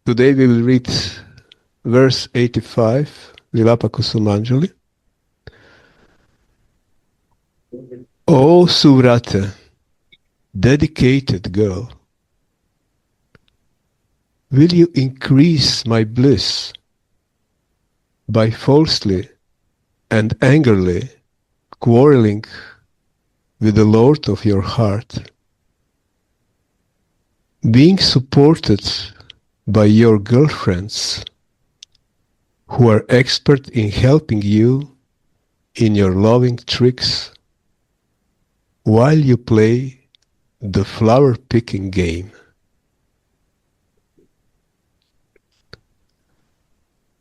Today we will read verse 85, Vilapa Kusumanjali. O Suvrata, dedicated girl, will you increase my bliss by falsely and angrily quarreling with the Lord of your heart, being supported by your girlfriends who are expert in helping you in your loving tricks while you play the flower picking game.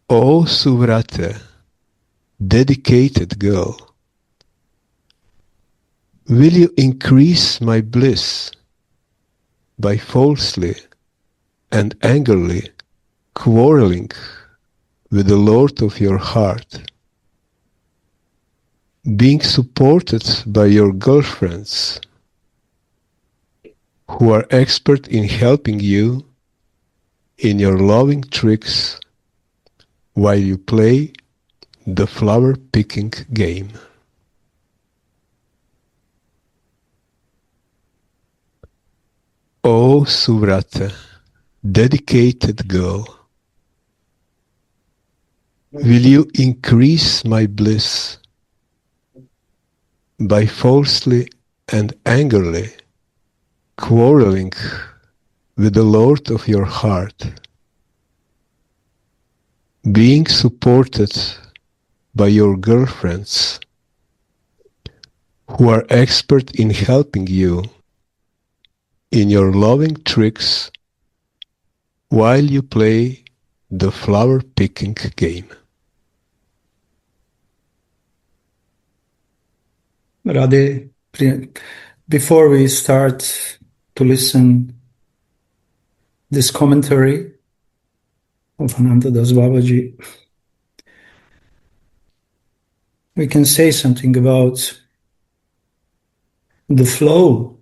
O Suvrata, dedicated girl, will you increase my bliss by falsely and angrily quarreling with the Lord of your heart, being supported by your girlfriends who are expert in helping you in your loving tricks while you play the flower picking game. O Suvrata, dedicated girl, will you increase my bliss by falsely and angrily quarreling with the Lord of your heart, being supported by your girlfriends who are expert in helping you in your loving tricks while you play the flower picking game. Radhe, before we start to listen this commentary of Anantadas Babaji, we can say something about the flow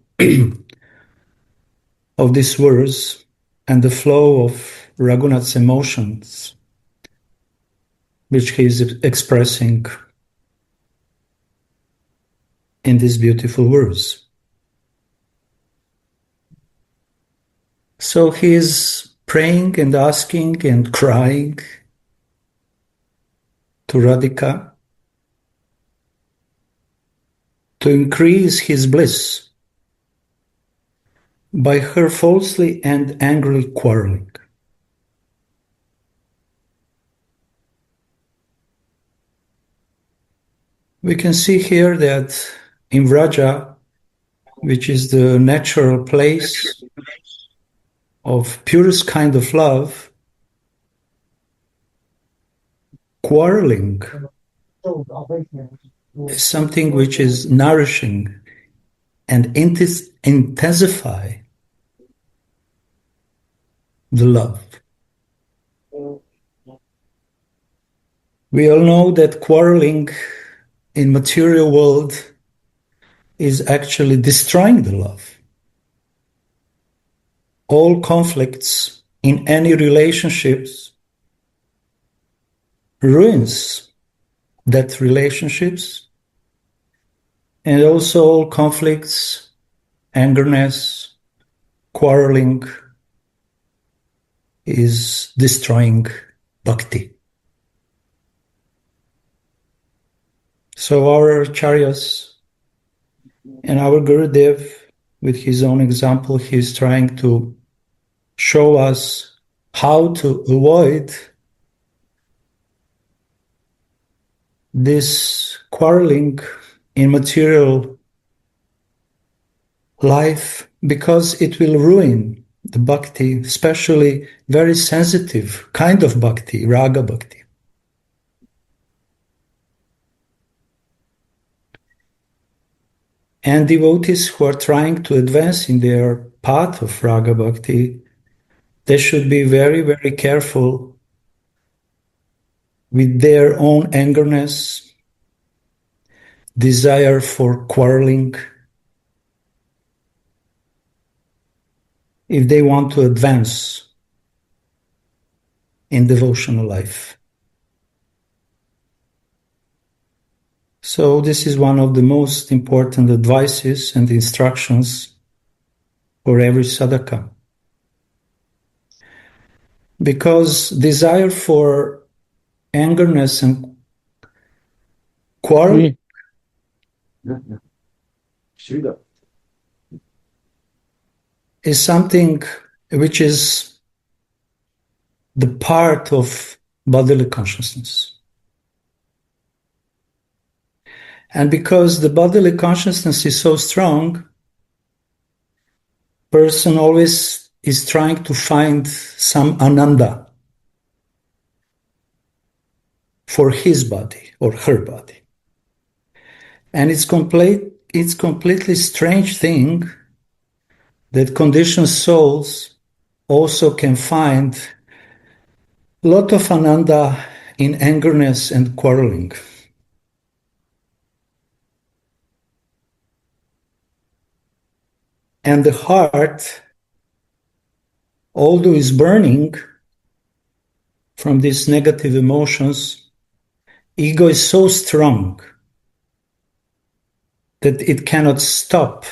of this verse and the flow of Raghunath's emotions, which he is expressing in this beautiful verse. So he is praying and asking and crying to Radhika to increase his bliss by her falsely and angrily quarreling. We can see here that in Vraja, which is the natural place of purest kind of love, quarreling is something which is nourishing and intensify the love. We all know that quarreling in material world is actually destroying the love. All conflicts in any relationships ruins that relationships, and also all conflicts, angerness, quarreling is destroying bhakti. So our acharyas and our Gurudev, with his own example, he is trying to show us how to avoid this quarreling in material life, because it will ruin the bhakti, especially very sensitive kind of bhakti, raga bhakti. And devotees who are trying to advance in their path of raga bhakti, they should be very, very careful with their own angerness, desire for quarreling, if they want to advance in devotional life. So this is one of the most important advices and instructions for every sadhaka. Because desire for angerness and quarrel is something which is the part of bodily consciousness. And because the bodily consciousness is so strong, person always is trying to find some ananda for his body or her body. And it's completely strange thing that conditioned souls also can find a lot of ananda in angerness and quarreling. And the heart, although is burning from these negative emotions, ego is so strong that it cannot stop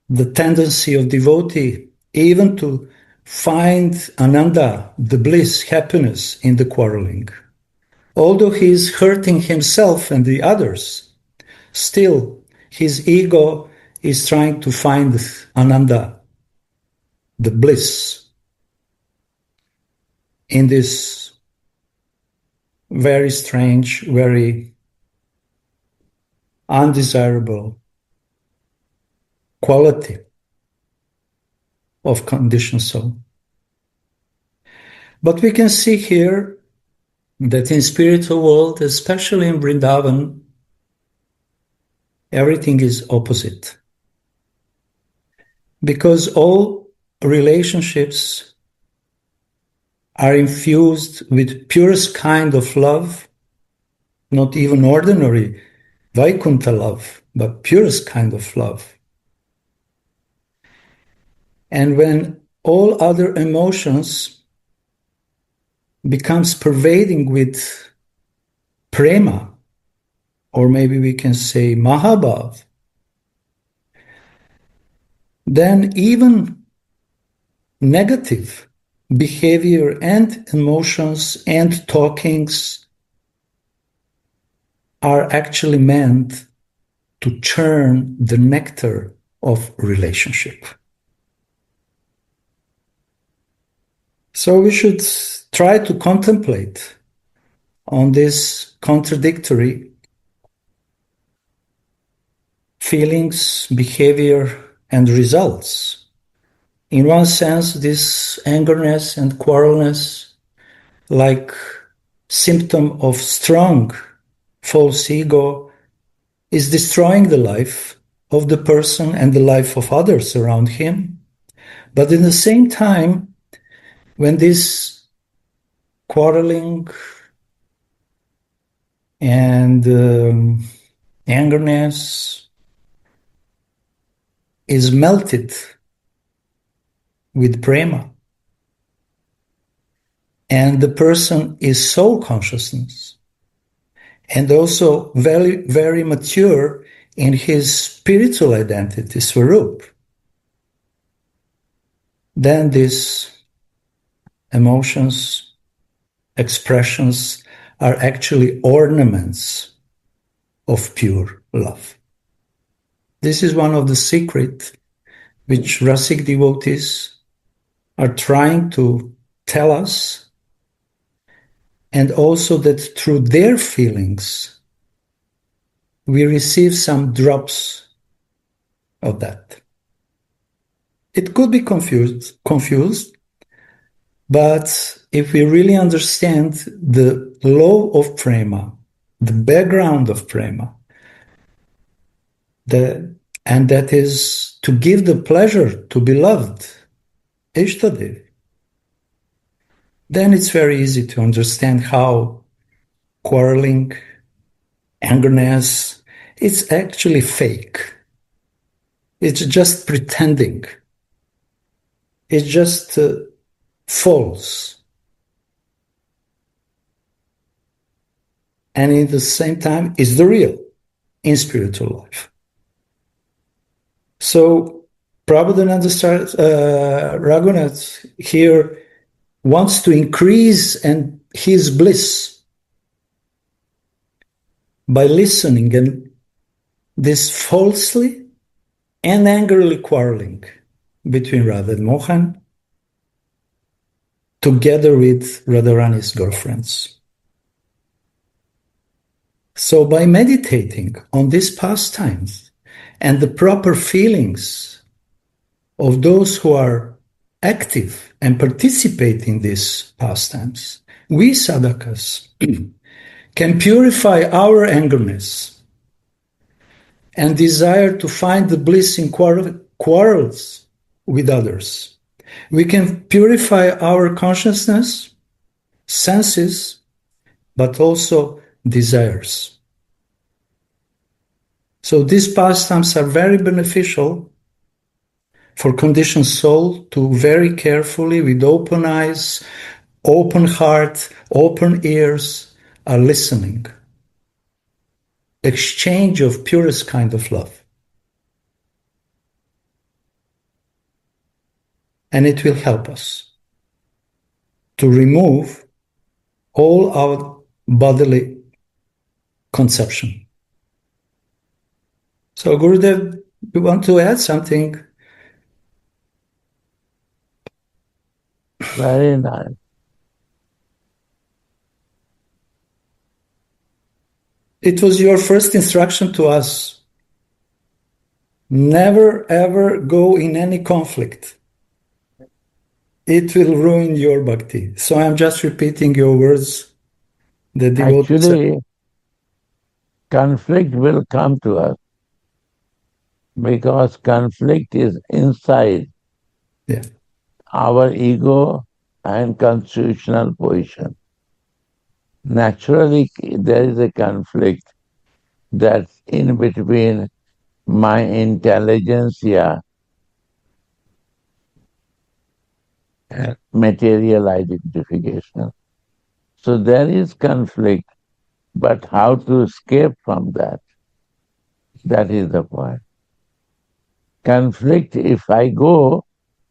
the tendency of devotee even to find ananda, the bliss, happiness in the quarreling. Although he is hurting himself and the others, still his ego is trying to find ananda, the bliss, in this very strange, very undesirable quality of conditioned soul. But we can see here that in spiritual world, especially in Vrindavan, everything is opposite. Because all relationships are infused with purest kind of love, not even ordinary Vaikuntha love, but purest kind of love. And when all other emotions becomes pervading with prema, or maybe we can say mahabhav, then even negative behavior and emotions and talkings are actually meant to churn the nectar of relationship. So we should try to contemplate on this contradictory feelings, behavior, and results. In one sense, this angerness and quarrelness, like symptom of strong false ego, is destroying the life of the person and the life of others around him. But in the same time, when this quarreling and angerness is melted with prema, and the person is soul consciousness, and also very, very mature in his spiritual identity, Swarup, then these emotions, expressions are actually ornaments of pure love. This is one of the secrets which Rasic devotees are trying to tell us, and also that through their feelings we receive some drops of that. It could be confused, but if we really understand the law of prema, the background of prema, and that is to give the pleasure to beloved, Ishtadev, then it's very easy to understand how quarreling, angerness, it's actually fake. It's just pretending. It's just false. And at the same time is the real in spiritual life. So Prabhupada Raghunath here wants to increase and his bliss by listening and this falsely and angrily quarreling between Radha and Mohan together with Radharani's girlfriends. So by meditating on these pastimes and the proper feelings of those who are active and participate in these pastimes, we sadhakas can purify our angerness and desire to find the bliss in quarrels with others. We can purify our consciousness, senses, but also desires. So these pastimes are very beneficial for conditioned soul to very carefully, with open eyes, open heart, open ears, are listening. Exchange of purest kind of love. And it will help us to remove all our bodily conception. So Gurudev, you want to add something? Very nice. It was your first instruction to us. Never ever go in any conflict. It will ruin your bhakti. So I'm just repeating your words. The devotees Actually, conflict will come to us because conflict is inside our ego and constitutional position. Naturally, there is a conflict that's in between my intelligentsia and material identification. So there is conflict, but how to escape from that? That is the point. Conflict, if I go,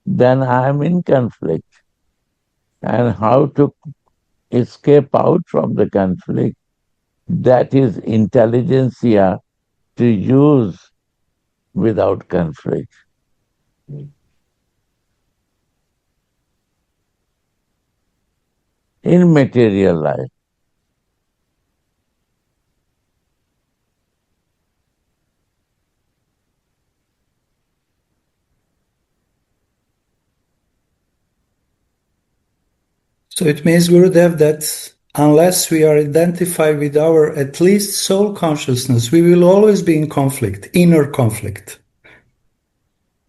then I am in conflict. And how to escape out from the conflict, that is intelligentsia to use without conflict. In material life. So it means, Gurudev, that unless we are identified with our at least soul consciousness, we will always be in conflict, inner conflict.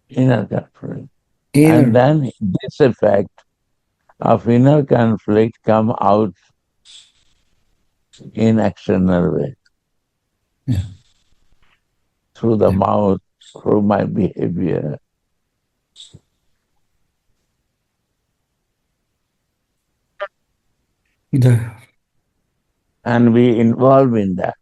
Inner conflict. And then this effect of inner conflict come out in external way. Yeah. Through the mouth, through my behavior. And we involve in that.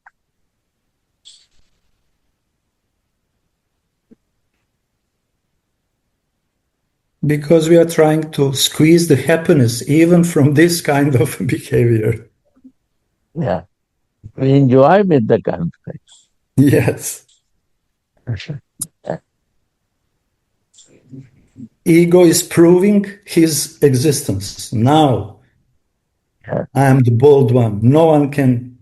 Because we are trying to squeeze the happiness even from this kind of behavior. Yeah. We enjoy with the conflict. Yes. Ego is proving his existence. Now, I am the bold one. No one can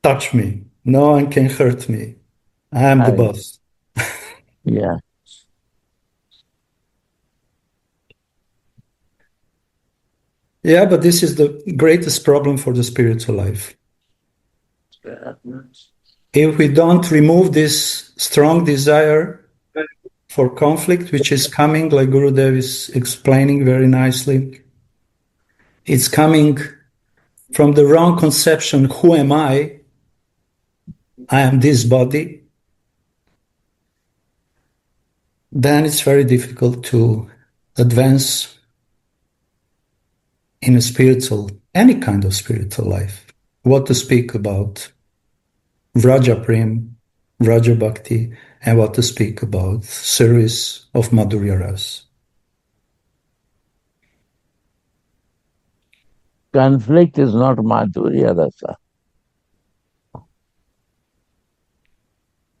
touch me. No one can hurt me. I am the boss. Yeah. Yeah, but this is the greatest problem for the spiritual life. If we don't remove this strong desire for conflict, which is coming, like Gurudev is explaining very nicely, it's coming from the wrong conception, who am I? I am this body. Then it's very difficult to advance in a spiritual, any kind of spiritual life, what to speak about Vraja Prem, Vraja Bhakti, and what to speak about service of Madhurya Ras. Conflict is not Madhurya Rasa.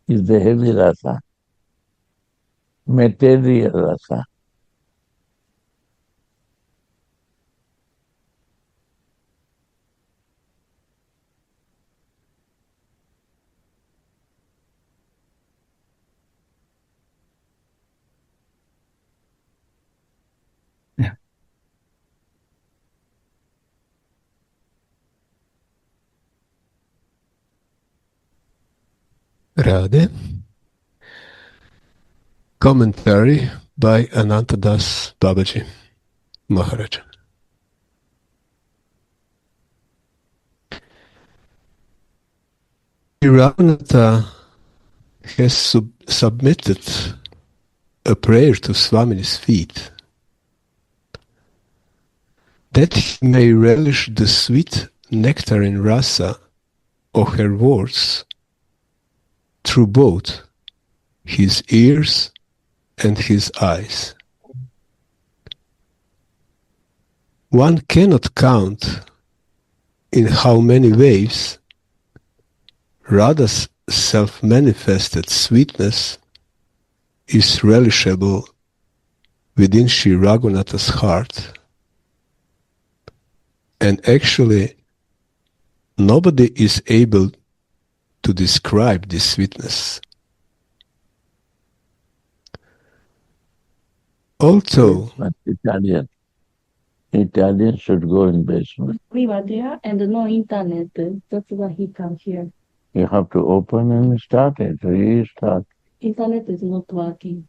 It's the heavy rasa, material rasa. Yeah. Radhe. Commentary by Anantadas Babaji Maharaj. Raghunatha has submitted a prayer to Swamini's feet that he may relish the sweet nectarine rasa of her words through both his ears and his eyes. One cannot count in how many ways Radha's self-manifested sweetness is relishable within Sri Raghunatha's heart. And actually, nobody is able to describe this sweetness. Although Italian should go in basement. We were there and no internet. That's why he can't hear. You have to open and start it, restart. Internet is not working.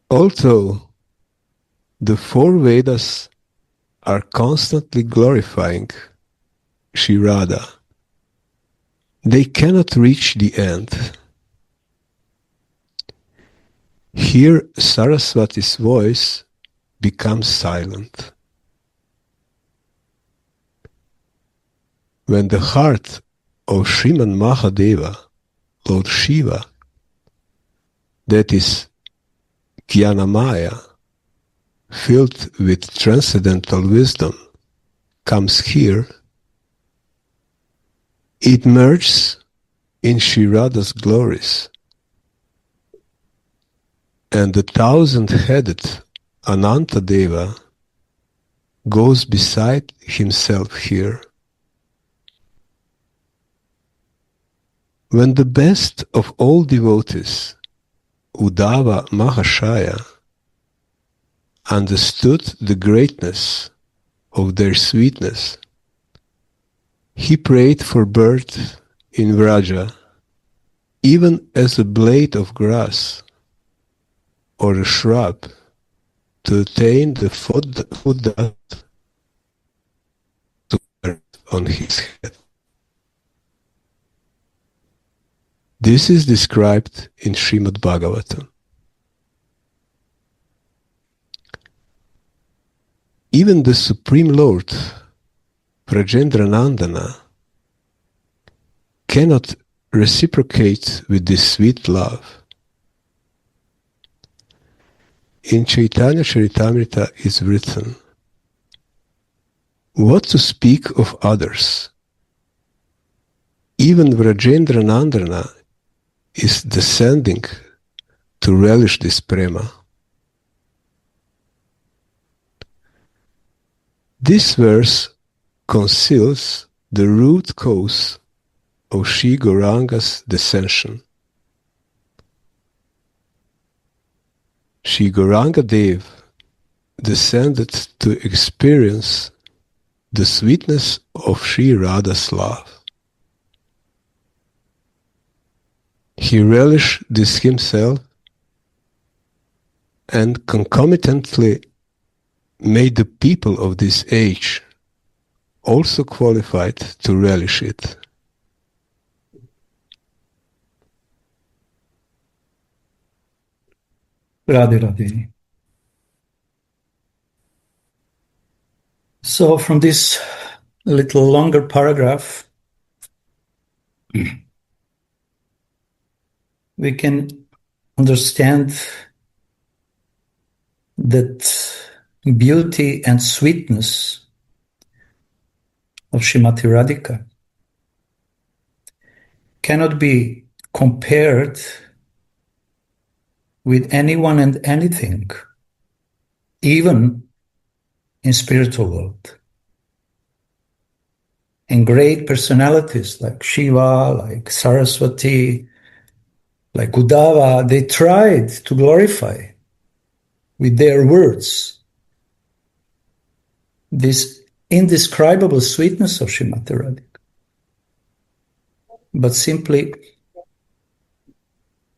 Although the four Vedas are constantly glorifying Sri Radha, they cannot reach the end. Here Saraswati's voice becomes silent. When the heart of Sriman Mahadeva, Lord Shiva, that is Jnanamaya, filled with transcendental wisdom, comes here, it merges in Sri Radha's glories, and the thousand-headed Anantadeva goes beside himself here. When the best of all devotees, Uddhava Mahashaya, understood the greatness of their sweetness, he prayed for birth in Vraja, even as a blade of grass or a shrub, to attain the food dust to earth on his head. This is described in Srimad Bhagavatam. Even the Supreme Lord, Prajendranandana, cannot reciprocate with this sweet love. In Chaitanya Charitamrita is written, what to speak of others? Even Vrajendranandana is descending to relish this prema. This verse conceals the root cause of Sri Gauranga's descension. Sri Gauranga Dev descended to experience the sweetness of Sri Radha's love. He relished this himself and concomitantly made the people of this age also qualified to relish it. Radhe Radhe. So from this little longer paragraph, we can understand that beauty and sweetness of Srimati Radhika cannot be compared with anyone and anything, even in spiritual world. And great personalities like Shiva, like Saraswati, like Uddhava, they tried to glorify with their words this indescribable sweetness of Srimati Radhika. But simply,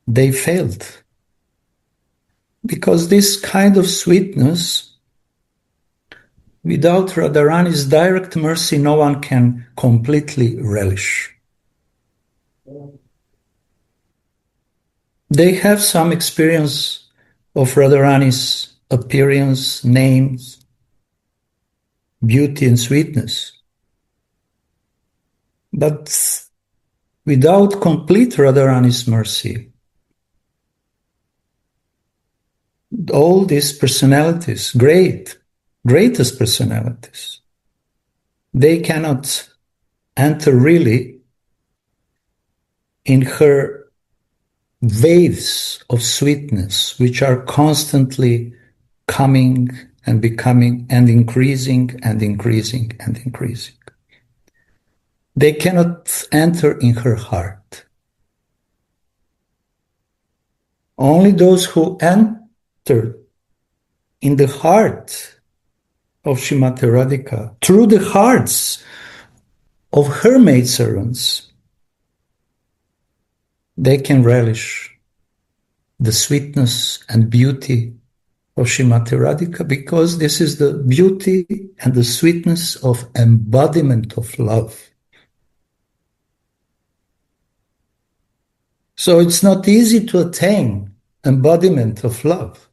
they failed. Because this kind of sweetness, without Radharani's direct mercy, no one can completely relish. They have some experience of Radharani's appearance, names, beauty and sweetness. But without complete Radharani's mercy, all these personalities, greatest personalities, they cannot enter really in her waves of sweetness, which are constantly coming and becoming and increasing and increasing and increasing. They cannot enter in her heart. Only those who enter in the heart of Srimati Radhika, through the hearts of her maidservants, they can relish the sweetness and beauty of Srimati Radhika, because this is the beauty and the sweetness of embodiment of love. So it's not easy to attain embodiment of love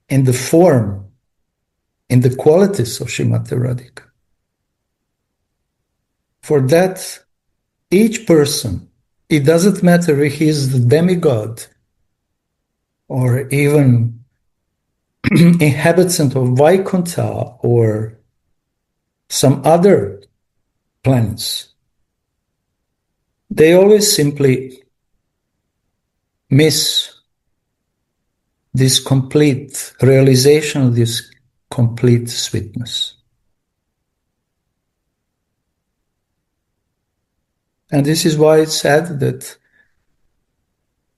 in the form, in the qualities of Srimati Radhika. For that, each person, it doesn't matter if he is the demigod or even inhabitant of Vaikuntha or some other planets, they always simply miss this complete realization of this complete sweetness. And this is why it's said that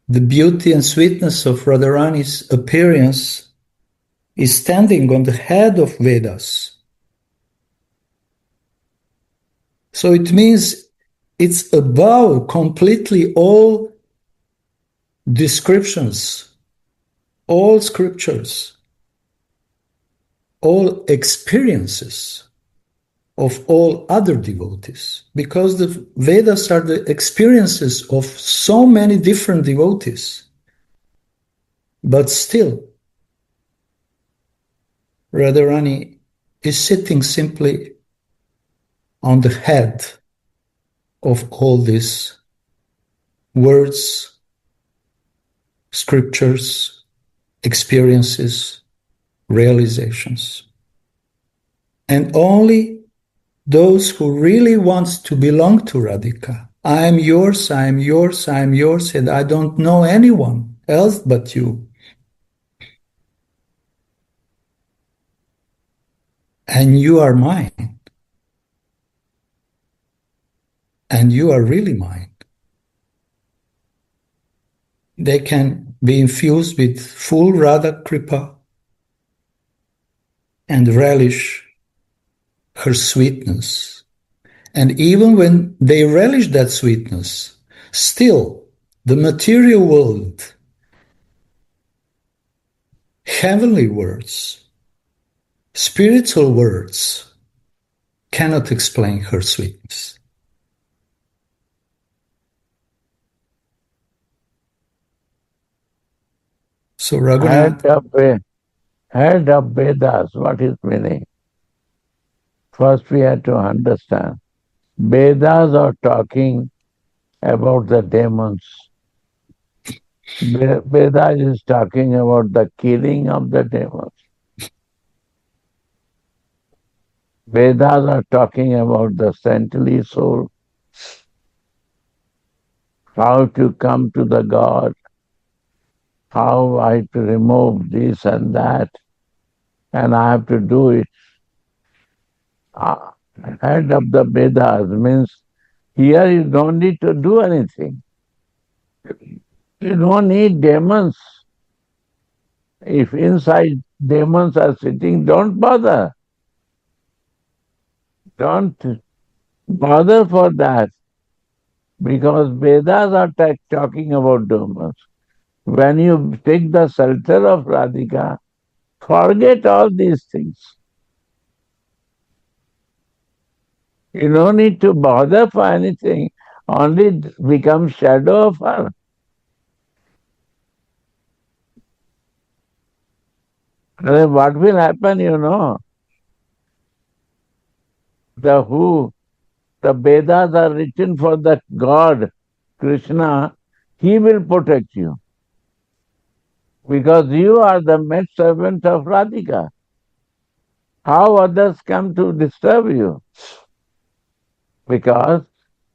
the beauty and sweetness of Radharani's appearance is standing on the head of Vedas. So it means it's above completely all descriptions, all scriptures, all experiences of all other devotees, because the Vedas are the experiences of so many different devotees. But still, Radharani is sitting simply on the head of all these words, scriptures, experiences, realizations. And only those who really want to belong to Radhika, I am yours, I am yours, I am yours, and I don't know anyone else but you. And you are mine. And you are really mine. They can be infused with full Radha Kripa and relish her sweetness. And even when they relish that sweetness, still the material world, heavenly words, spiritual words cannot explain her sweetness. So Raghunath, Head of Vedas, what is meaning? First we have to understand. Vedas are talking about the demons. Vedas is talking about the killing of the demons. Vedas are talking about the saintly soul, how to come to the God, how I have to remove this and that, and I have to do it. Head of the Vedas means here you don't need to do anything. You don't need demons. If inside demons are sitting, don't bother. Don't bother for that. Because Vedas are talking about demons. When you take the shelter of Radhika, forget all these things. You don't need to bother for anything, only become shadow of her. And what will happen, you know? The Vedas are written for the God, Krishna. He will protect you. Because you are the maid servant of Radhika. How others come to disturb you? Because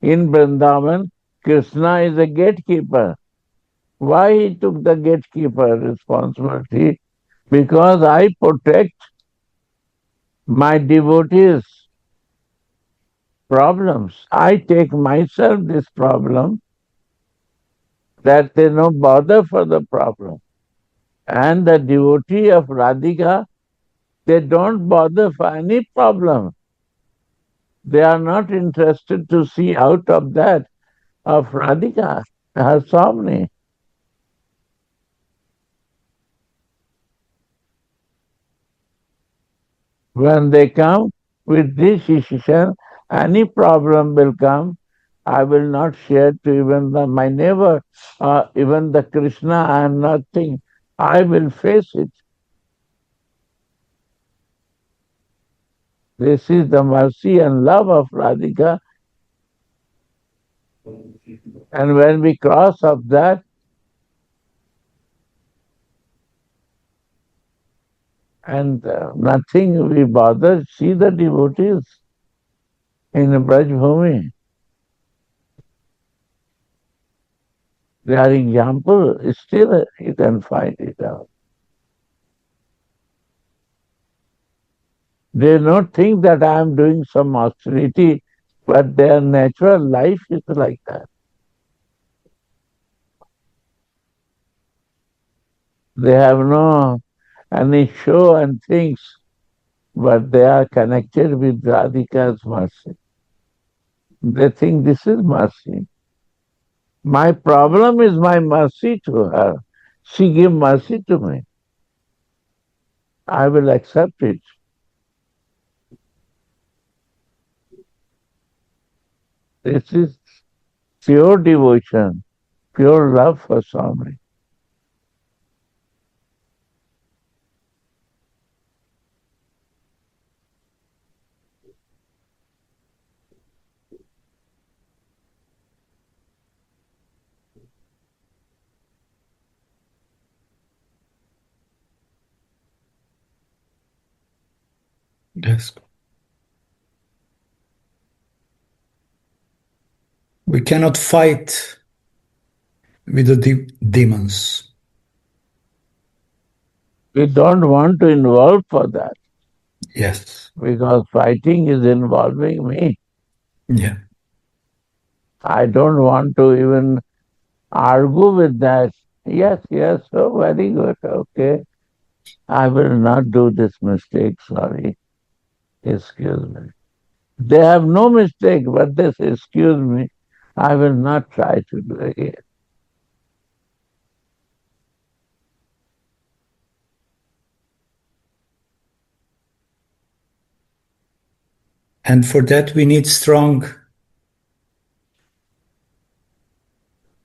in Vrindavan, Krishna is a gatekeeper. Why he took the gatekeeper responsibility? Because I protect my devotees' problems. I take myself this problem that they no bother for the problem. And the devotee of Radhika, they don't bother for any problem. They are not interested to see out of that of Radhika, her Swami. When they come with this decision, any problem will come. I will not share to even my neighbor, even the Krishna, I am nothing. I will face it. This is the mercy and love of Radhika. And when we cross of that, and nothing we bother, see the devotees in Braj Bhumi. Their example, still you can find it out. They don't think that I am doing some austerity, but their natural life is like that. They have no any show and things, but they are connected with Radhika's mercy. They think this is mercy. My problem is my mercy to her. She give mercy to me. I will accept it. This is pure devotion, pure love for Swami. yes. We cannot fight with the demons. We don't want to involve for that. Yes. Because fighting is involving me. Yeah. I don't want to even argue with that. Yes, so very good, okay. I will not do this mistake, sorry. Excuse me. They have no mistake, but they say, excuse me, I will not try to do it again. And for that we need strong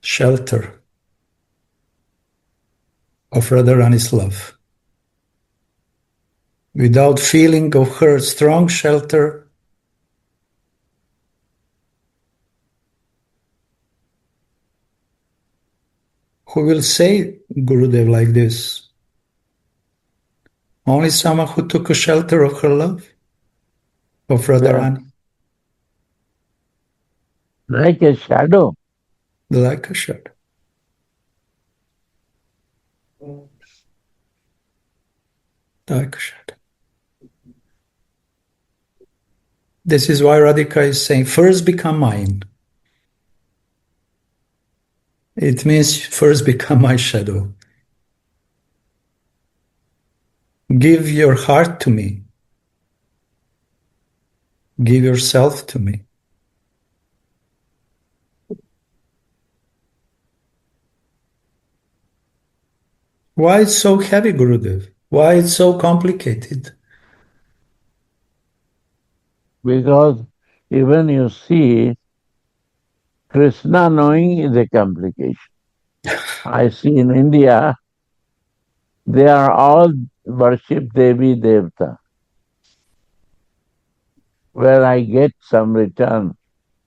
shelter. of Radharani's love. Without feeling of her strong shelter, who will say Gurudev like this? Only someone who took a shelter of her love, of Radharani, like a shadow. like a shadow. Like a shadow. This is why Radhika is saying, first become mine. It means first become my shadow. Give your heart to me. Give yourself to me. Why it's so heavy, Gurudev? Why it's so complicated? Because even you see, Krishna knowing is a complication. I see in India, they are all worship Devi Devta, where I get some return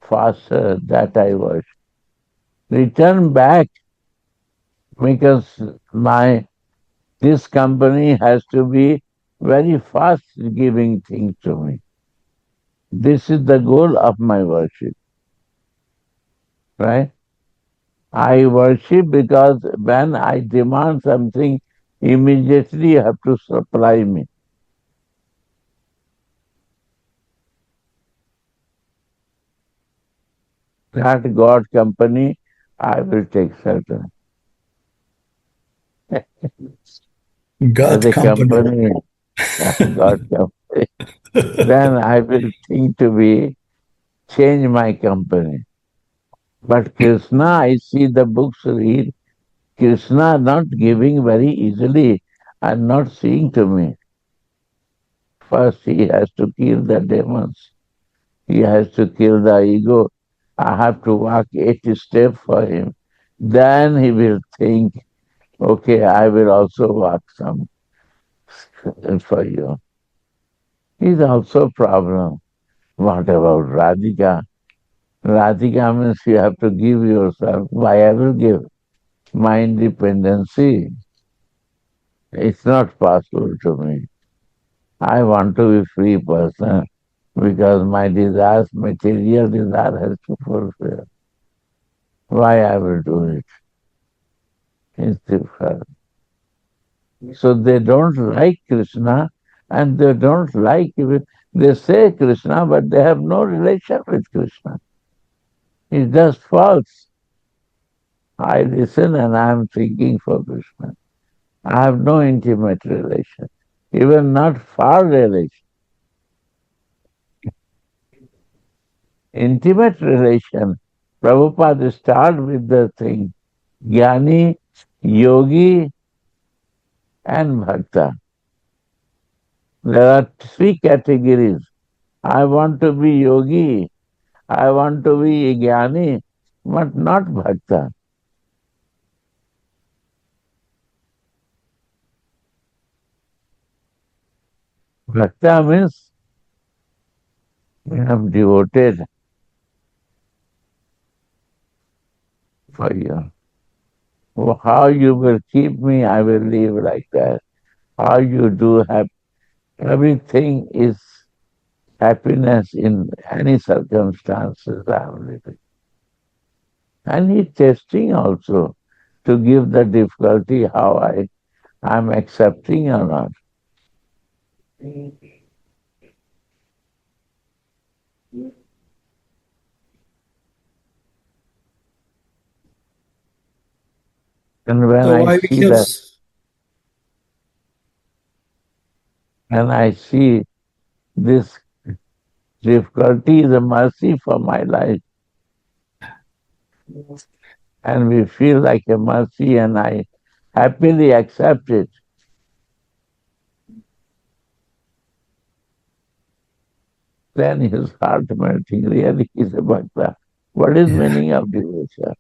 faster that I worship. Return back because this company has to be very fast giving things to me. This is the goal of my worship, right? I worship because when I demand something, immediately you have to supply me. That God company, I will take certain. God As a company. God company, then I will think to be change my company. But Krishna, I see the books read, Krishna not giving very easily and not seeing to me. First he has to kill the demons. He has to kill the ego. I have to walk 8 steps for him. Then he will think, okay, I will also walk some for you. Is also a problem. What about Radhika? Radhika means you have to give yourself. Why I will give? My independency. It's not possible to me. I want to be free person because my desires, material desire has to fulfill. Why I will do it? It's different. So they don't like Krishna and they don't like even, they say Krishna, but they have no relation with Krishna. It's just false. I listen and I am thinking for Krishna. I have no intimate relation, even not far relation. Intimate relation. Prabhupada start with the thing, Jnani, Yogi, and Bhakta. There are 3 categories. I want to be Yogi, I want to be Jnani, but not Bhakta. Bhakta means I am devoted for you. How you will keep me, I will live like that. How you do have everything is happiness in any circumstances I am living. And he's testing also to give the difficulty how I'm accepting or not. And when So I why we see have that, and I see this difficulty is a mercy for my life, and we feel like a mercy, and I happily accept it. Then his heart melting, really is a bhakta. What is meaning of devotion?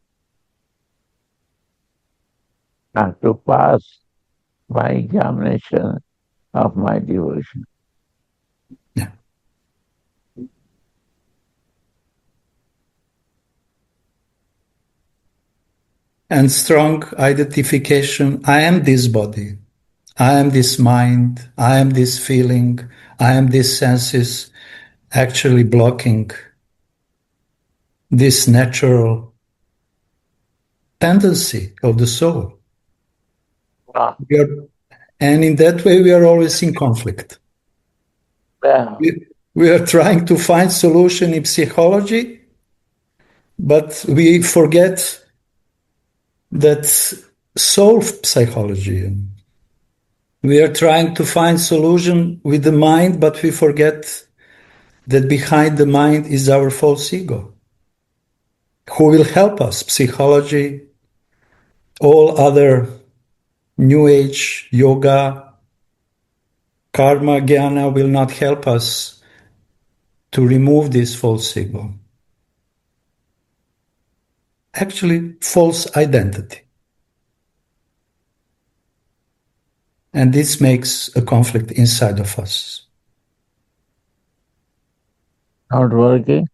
Not to pass my examination of my devotion. Yeah. And strong identification. I am this body. I am this mind. I am this feeling. I am these senses, actually blocking this natural tendency of the soul. Ah, And in that way, we are always in conflict. yeah. We are trying to find solution in psychology, but we forget that soul psychology. We are trying to find solution with the mind, but we forget that behind the mind is our false ego, who will help us. Psychology, all other New Age, yoga, karma, jnana will not help us to remove this false ego. Actually, false identity. And this makes a conflict inside of us. Not working.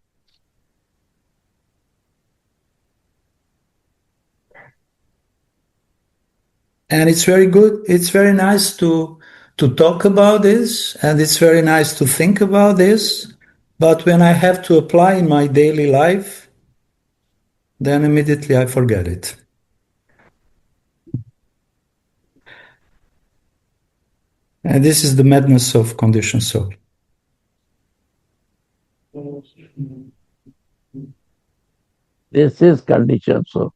And it's very good. It's very nice to talk about this, and it's very nice to think about this. But when I have to apply in my daily life, then immediately I forget it. And this is the madness of conditioned soul. This is conditioned soul.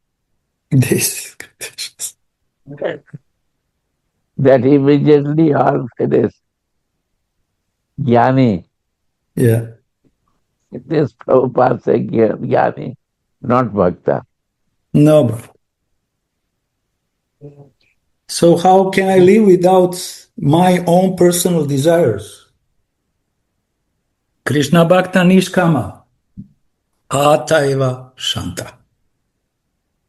This That immediately all finished. Jnani. yeah. It is Prabhupada saying here, Jnani, not Bhakta. No. So how can I live without my own personal desires? Krishna Bhakta Nishkama. Ataiva Shanta.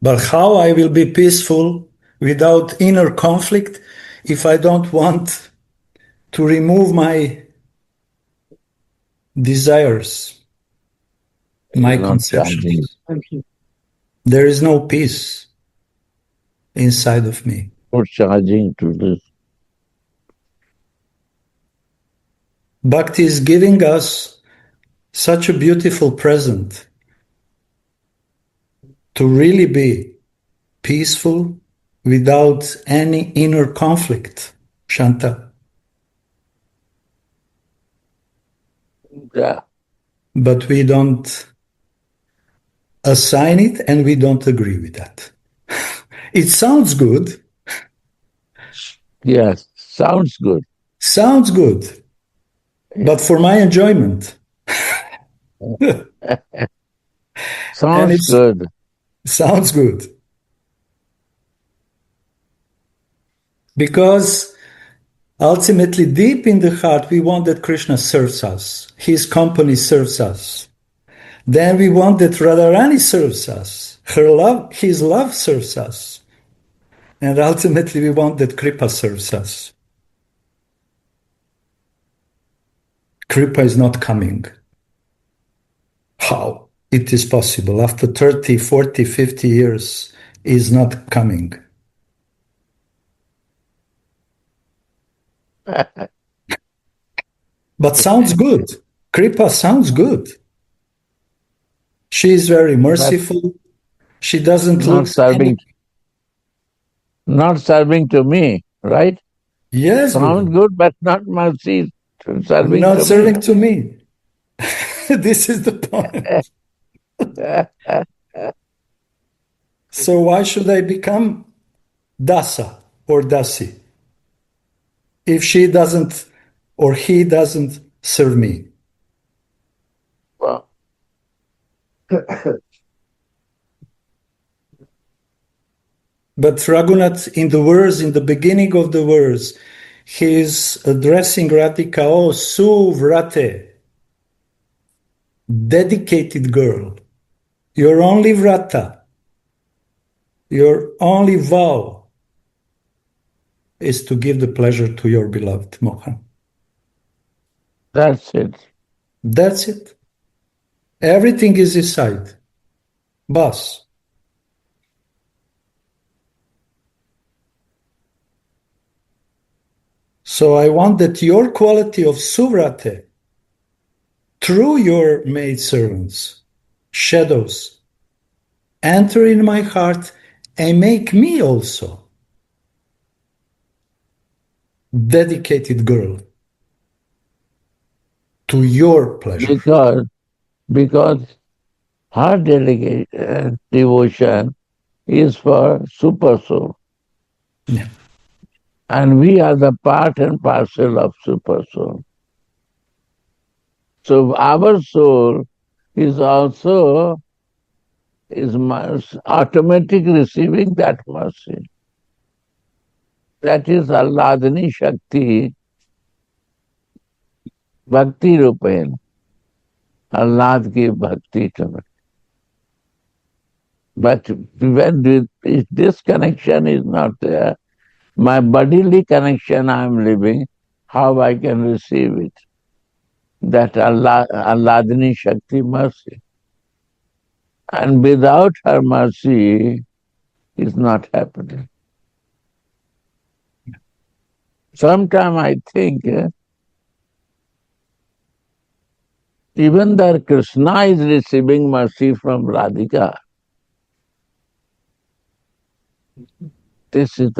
But how I will be peaceful without inner conflict if I don't want to remove my desires, my Not charging. conceptions? There is no peace inside of me. Not charging to this. Bhakti is giving us such a beautiful present to really be peaceful without any inner conflict, Shanta. Yeah. But we don't assign it and we don't agree with that. It sounds good. Yes, sounds good. Sounds good. But for my enjoyment. Sounds good. Sounds good. Because ultimately, deep in the heart, we want that Krishna serves us. His company serves us. Then we want that Radharani serves us. Her love, his love serves us. And ultimately, we want that Kripa serves us. Kripa is not coming. How? It is possible. After 30, 40, 50 years, is not coming. But sounds good. Kripa sounds good. She is very merciful. She doesn't look not serving to me, right? Yes, sounds good, but not mercy serving not to serving me. to me. This is the point. So why should I become dasa or dasi if she doesn't or he doesn't serve me? Well, But Raghunath, in the verse, in the beginning of the verse, he is addressing Radhika, oh, Suvrate, dedicated girl. Your only vrata, your only vow is to give the pleasure to your beloved Mohan. That's it. That's it. Everything is inside. Bas. So I want that your quality of suvrate, through your maidservants, shadows, enter in my heart and make me also dedicated girl to your pleasure. Because her devotion is for super soul. Yeah. And we are the part and parcel of super soul. So our soul is also automatic receiving that mercy. That is Alladini Shakti, Bhakti Rupen. Allah give bhakti to me. But when this connection is not there, my bodily connection I am living, how I can receive it? That Alladini Shakti mercy. And without her mercy, it's not happening. Sometimes I think even that Krishna is receiving mercy from Radhika. This is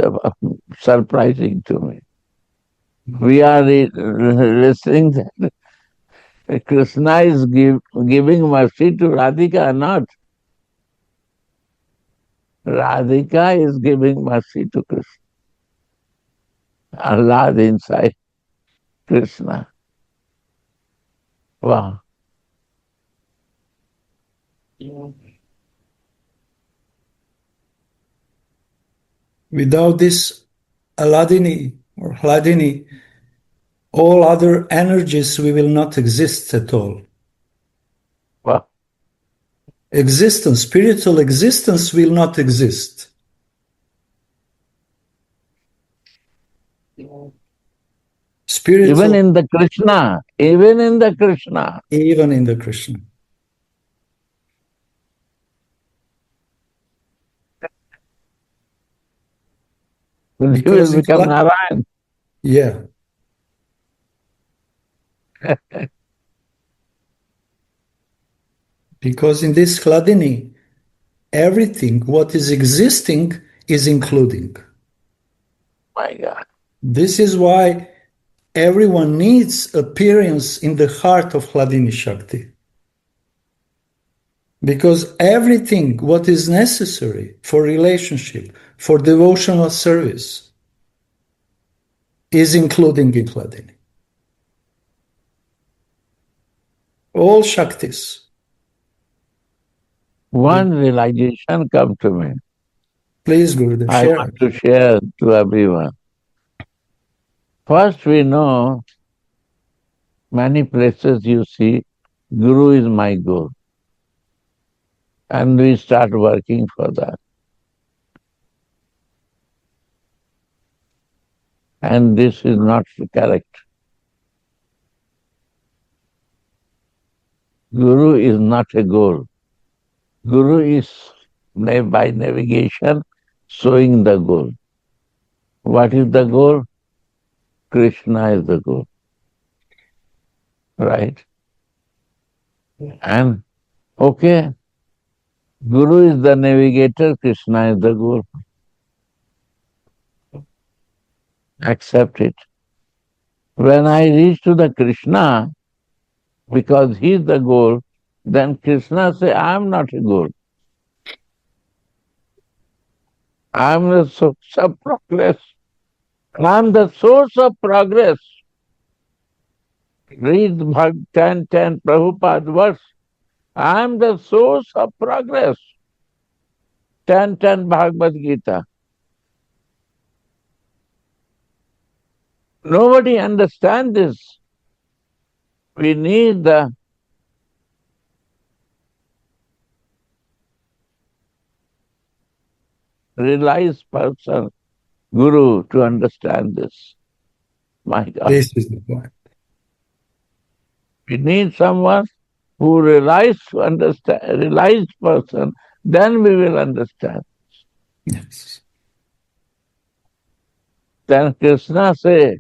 surprising to me. We are listening that Krishna is giving mercy to Radhika, not. Radhika is giving mercy to Krishna. Allah is inside Krishna. Wow. Without this Aladini or Hladini, all other energies we will not exist at all. Wow. Existence, spiritual existence will not exist. Spiritual, Even in the Krishna. Even in the Krishna. He will become Narayan. Yeah. Because in this Hladini, everything what is existing is including. My God. This is why everyone needs appearance in the heart of Hladini Shakti. Because everything what is necessary for relationship, for devotional service, is including in Hladini. All Shaktis. One realization come to me. Please, Gurudev, I share. want to share to everyone. First, we know many places you see, Guru is my goal. And we start working for that. And this is not correct. Guru is not a goal. Guru is by navigation showing the goal. What is the goal? Krishna is the goal. Right? And okay, Guru is the navigator, Krishna is the goal. Accept it. When I reach to the Krishna, because he is the goal, then Krishna say, I am not a goal. I am the source of progress. I am the source of progress. Read 10:10 Prabhupada verse. I am the source of progress. 10:10 Bhagavad Gita. Nobody understands this. We need the realized person guru to understand this. My God. This is the point. We need someone who realized to understand, realized person, then we will understand. Yes. Then Krishna say,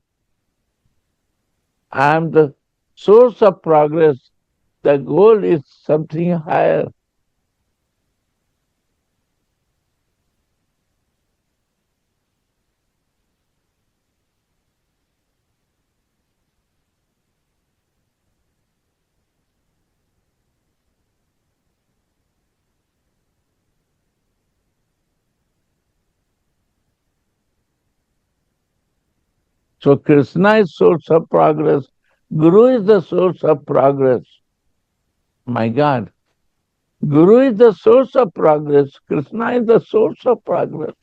I am the source of progress. The goal is something higher. So Krishna is source of progress. Guru is the source of progress. My God. Guru is the source of progress. Krishna is the source of progress.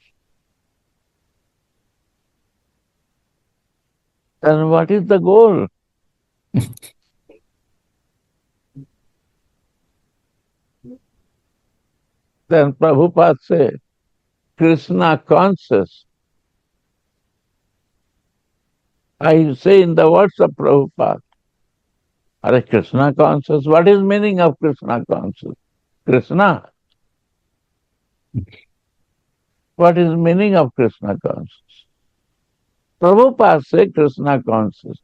Then what is the goal? Then Prabhupada said, Krishna conscious. I say in the words of Prabhupada, are Krishna conscious? What is meaning of Krishna conscious? Krishna. What is meaning of Krishna conscious? Prabhupada say Krishna conscious.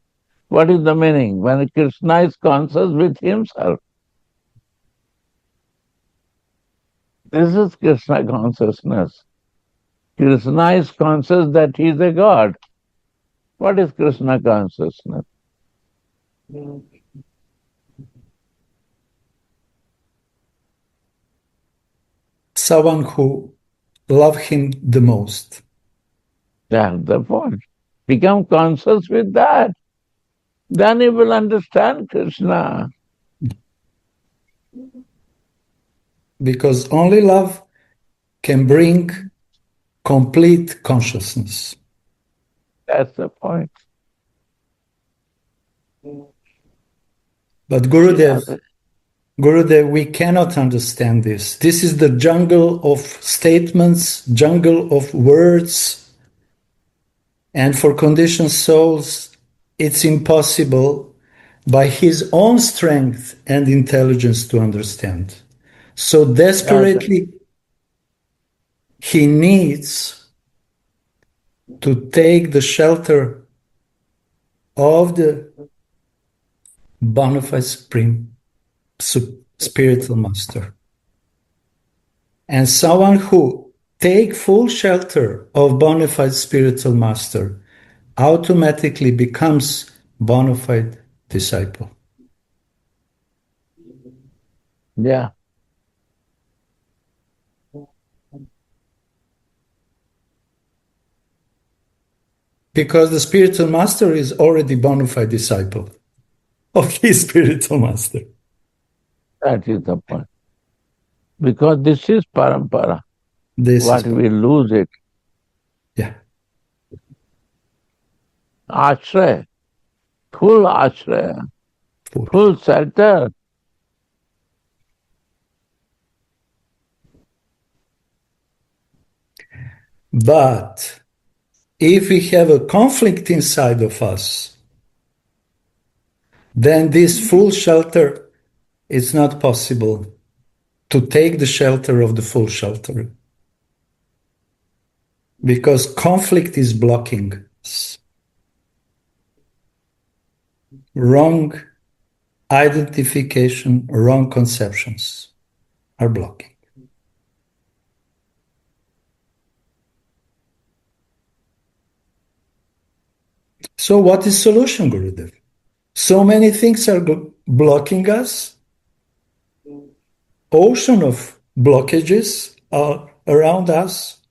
What is the meaning? When Krishna is conscious with himself. This is Krishna consciousness. Krishna is conscious that he is a God. What is Krishna consciousness? Someone who loves him the most. That's the point. Become conscious with that. Then you will understand Krishna. Because only love can bring complete consciousness. That's the point. But Gurudev, we cannot understand this. This is the jungle of statements, jungle of words. And for conditioned souls, it's impossible by his own strength and intelligence to understand. So desperately, he needs to take the shelter of the bona fide supreme spiritual master. And someone who take full shelter of bona fide spiritual master automatically becomes bona fide disciple. Yeah. Because the spiritual master is already bona fide disciple of his spiritual master. That is the point. Because this is parampara. What we lose it. Yeah. Ashraya. Full ashraya. Full shelter. But if we have a conflict inside of us, then this full shelter is not possible to take the shelter of the full shelter. Because conflict is blocking us. Wrong identification, wrong conceptions are blocking. So what is solution, Gurudev? So many things are blocking us. Ocean of blockages are around us.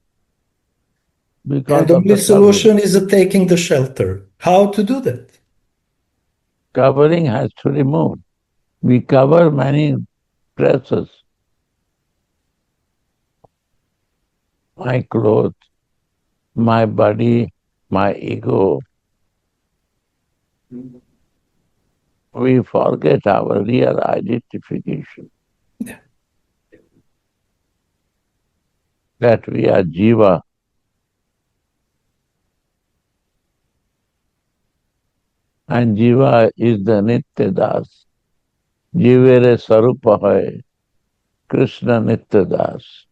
And the only solution is taking the shelter. How to do that? Covering has to remove. We cover many dresses. My clothes, my body, my ego. We forget our real identification. Yeah. That we are Jiva. and Jiva is the Nitya Das. Jivere Sarupa hai, Krishna Nitya Das.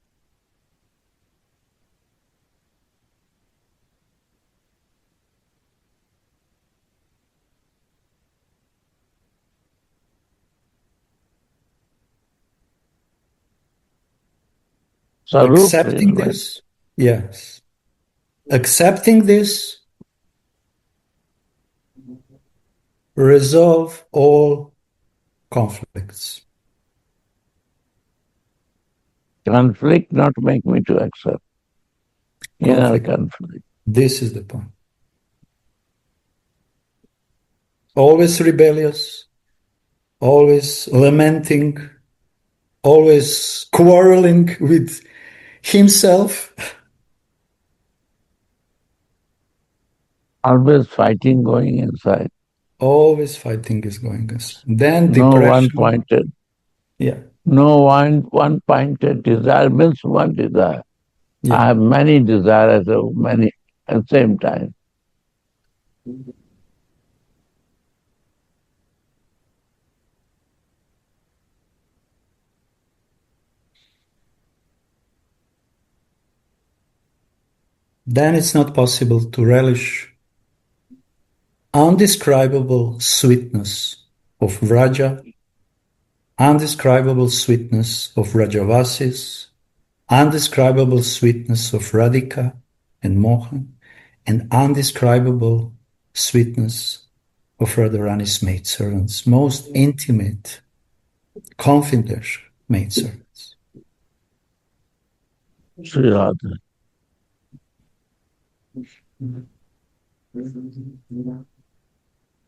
Sarup Accepting is like this, yes. Accepting this resolve all conflicts. conflict, not make me to accept. Inner conflict. This is the point. Always rebellious, always lamenting, always quarreling with himself. Always fighting going inside. Always fighting is going on. Then No depression. one-pointed. Yeah. No one-pointed desire means one desire. Yeah. I have many desires of many at the same time. Then it's not possible to relish undescribable sweetness of Vraja, undescribable sweetness of Rajavasis, undescribable sweetness of Radhika and Mohan, and undescribable sweetness of Radharani's maidservants, most intimate, confidential maidservants. Sri Radha.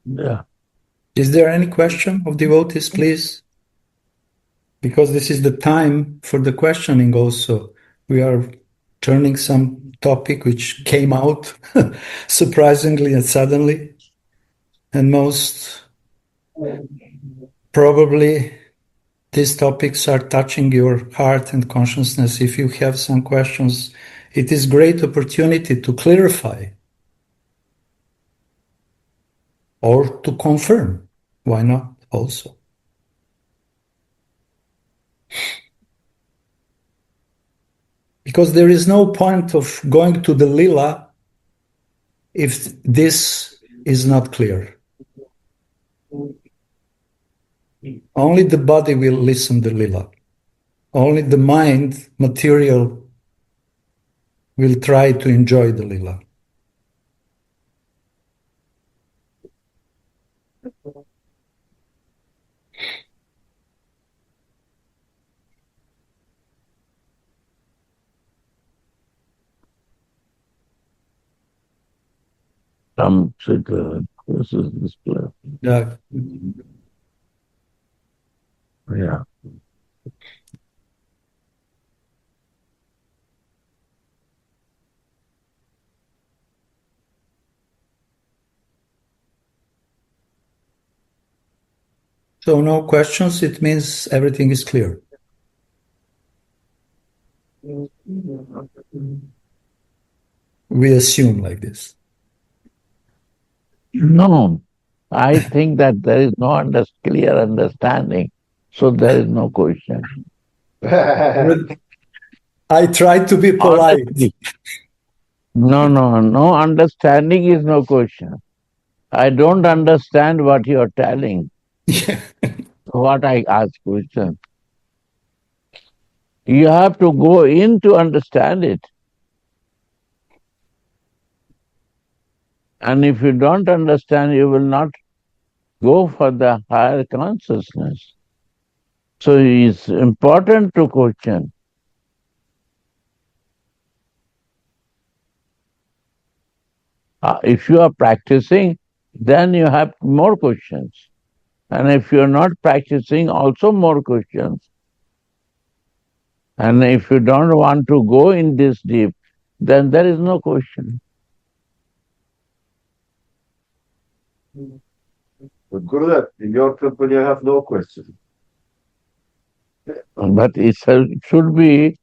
Yeah. Is there any question of devotees, please? Because this is the time for the questioning also. We are turning some topic which came out surprisingly and suddenly. And most probably these topics are touching your heart and consciousness. If you have some questions, it is great opportunity to clarify or to confirm. Why not also? Because there is no point of going to the lila if this is not clear. Only the body will listen the lila. Only the mind, material, will try to enjoy the lila. This is this place. Yeah. Yeah. So no questions, it means everything is clear. We assume like this. No, I think that there is no clear understanding, so there is no question. I try to be polite. Honestly. No understanding is no question. I don't understand what you are telling. What I ask question. You have to go in to understand it. And if you don't understand, you will not go for the higher consciousness. So it's important to question. If you are practicing, then you have more questions. And if you're not practicing, also more questions. And if you don't want to go in this deep, then there is no question. But Gurudev, in your company, I have no question. But it should be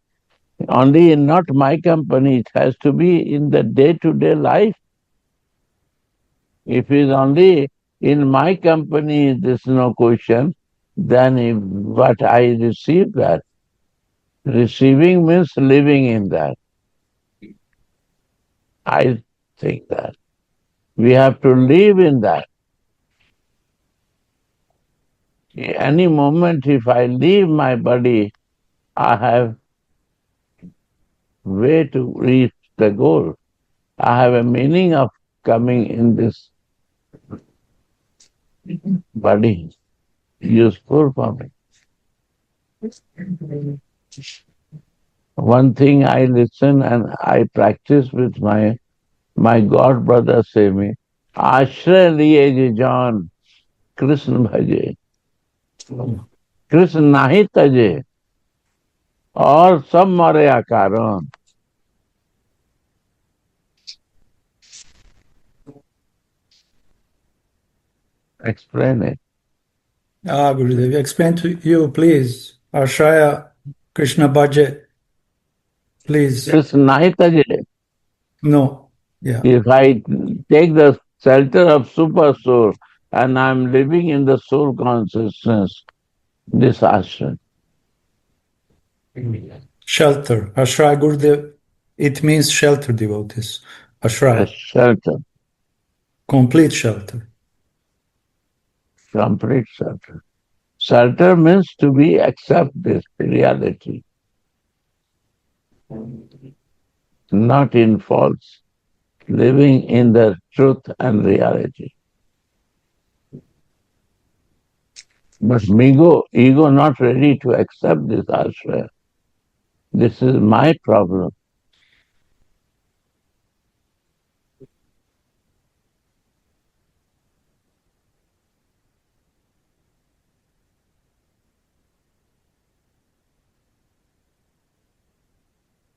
only in not my company, it has to be in the day-to-day life. If it's only in my company there's no question, then what I receive that. Receiving means living in that. I think that. We have to live in that. Any moment if I leave my body, I have way to reach the goal. I have a meaning of coming in this body, useful for me. One thing I listen and I practice with my God brother say me, आश्रय लिए जे जान कृष्ण भजे कृष्ण नाही तजे और सब मरे कारण. Explain it. Gurudev, explain to you, please. Ashraya Krishna Bhaje, please. Krishna nahi taje. No. Yeah. If I take the shelter of super soul and I'm living in the soul consciousness, this ashram. Shelter. Ashraya Gurudev, it means shelter, devotees. Ashraya. Shelter. Complete shelter. Complete shelter. Shelter means to be accept this reality. Not in false. Living in the truth and reality. But ego not ready to accept this ashraya. This is my problem.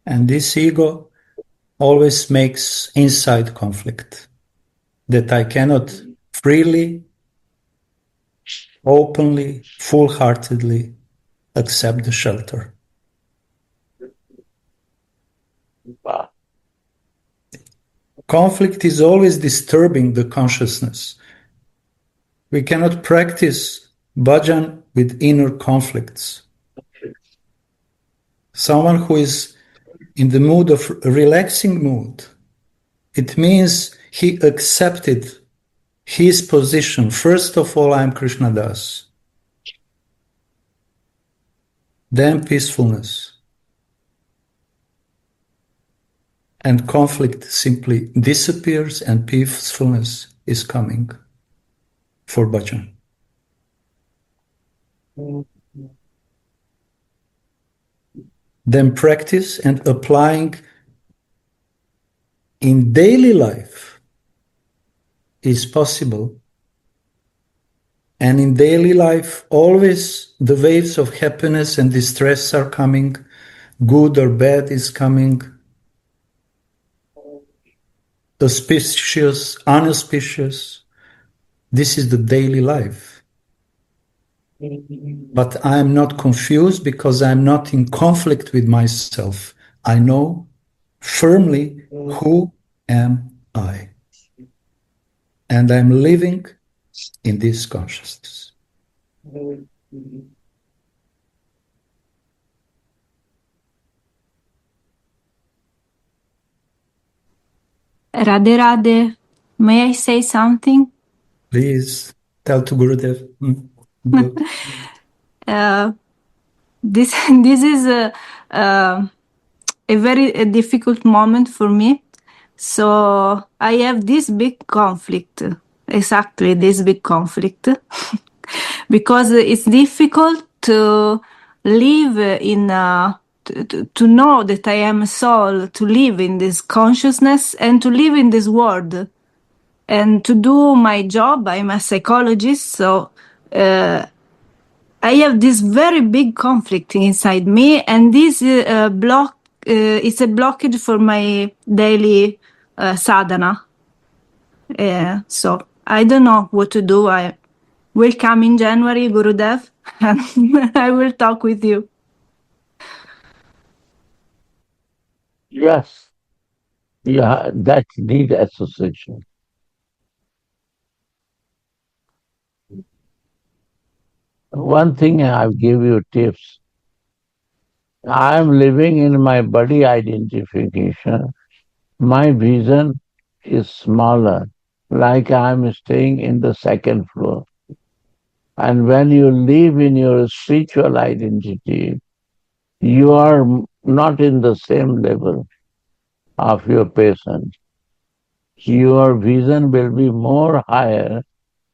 And this ego always makes inside conflict, that I cannot freely, openly, full-heartedly accept the shelter. Wow. Conflict is always disturbing the consciousness. We cannot practice bhajan with inner conflicts. Someone who is in the mood of relaxing mood, it means he accepted his position. First of all, I am Krishna Das. Then peacefulness. And conflict simply disappears and peacefulness is coming for bhajan. Then practice and applying in daily life is possible. And in daily life, always the waves of happiness and distress are coming, good or bad is coming, auspicious, unauspicious. This is the daily life. But I am not confused because I am not in conflict with myself. I know firmly who am I. And I'm living in this consciousness. Radhe Radhe, may I say something? Please tell to Gurudev. This is a very difficult moment for me. So I have this big conflict, exactly this big conflict, because it's difficult to live in, to know that I am a soul, to live in this consciousness and to live in this world. And to do my job, I'm a psychologist, so I have this very big conflict inside me, and this block is a blockage for my daily sadhana. So I don't know what to do. I will come in January, Gurudev, and I will talk with you. Yes. Yeah, that need association. one thing I'll give you tips. I'm living in my body identification. My vision is smaller, like I'm staying in the second floor. And when you live in your spiritual identity, you are not in the same level of your patient. Your vision will be more higher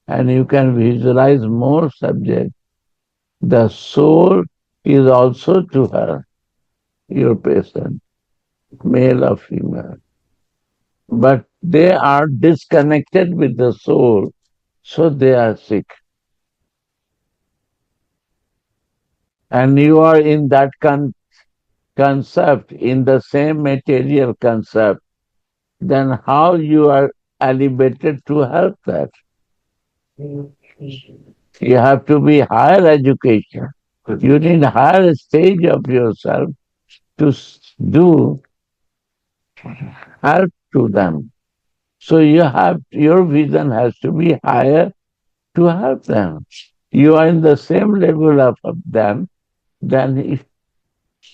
and you can visualize more subjects. The soul is also to her, your patient, male or female. But they are disconnected with the soul, so they are sick. And you are in that concept, in the same material concept, then how you are elevated to help that? You have to be higher education. You need higher stage of yourself to do help to them. So your vision has to be higher to help them. You are in the same level of them, then if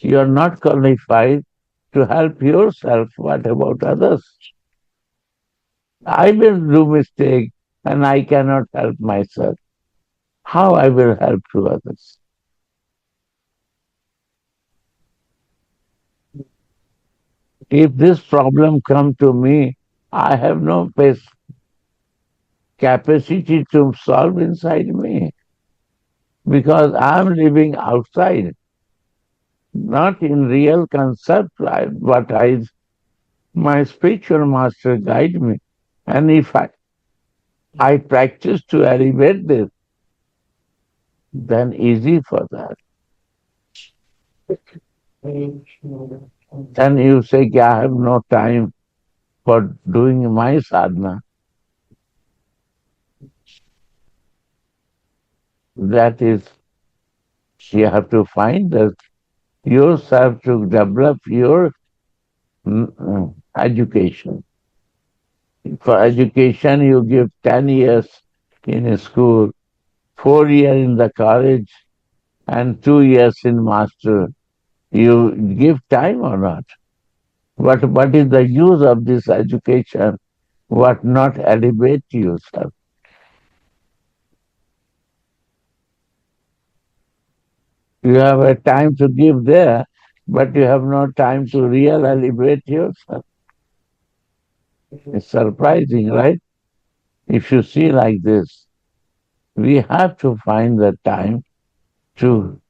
you are not qualified to help yourself, what about others? I will do mistake and I cannot help myself. How I will help to others? If this problem come to me, I have no capacity to solve inside me because I am living outside, not in real concept, but my spiritual master guide me. And if I practice to elevate this, then easy for that. Then you say, I have no time for doing my sadhana. That is, you have to find that yourself to develop your education. For education, you give 10 years in a school, 4 years in the college, and 2 years in master. You give time or not? What is the use of this education? What not elevate yourself? You have a time to give there, but you have no time to real elevate yourself. It's surprising, right? If you see like this, we have to find the time to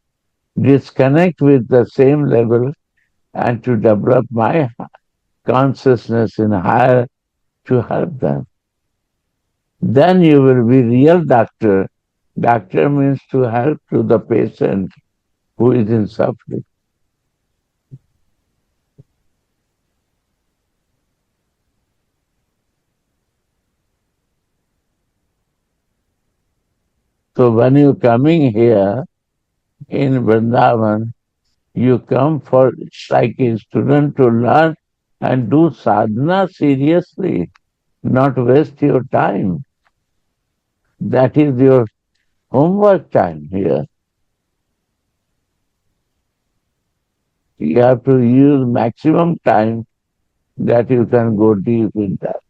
disconnect with the same level and to develop my consciousness in higher to help them. Then you will be real doctor. Doctor means to help to the patient who is in suffering. So when you're coming here in Vrindavan, you come for like a student to learn and do sadhana seriously, not waste your time. That is your homework time here. You have to use maximum time that you can go deep in that.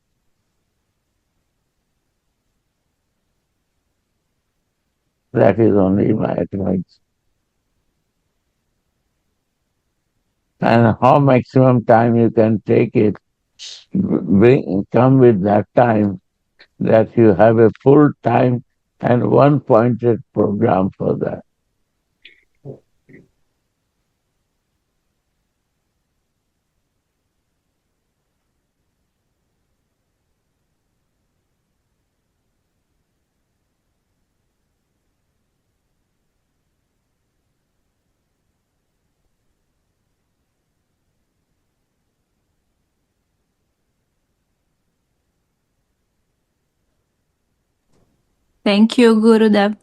That is only my advice. And how maximum time you can take it, come with that time that you have a full time and one pointed program for that. Thank you, Gurudev.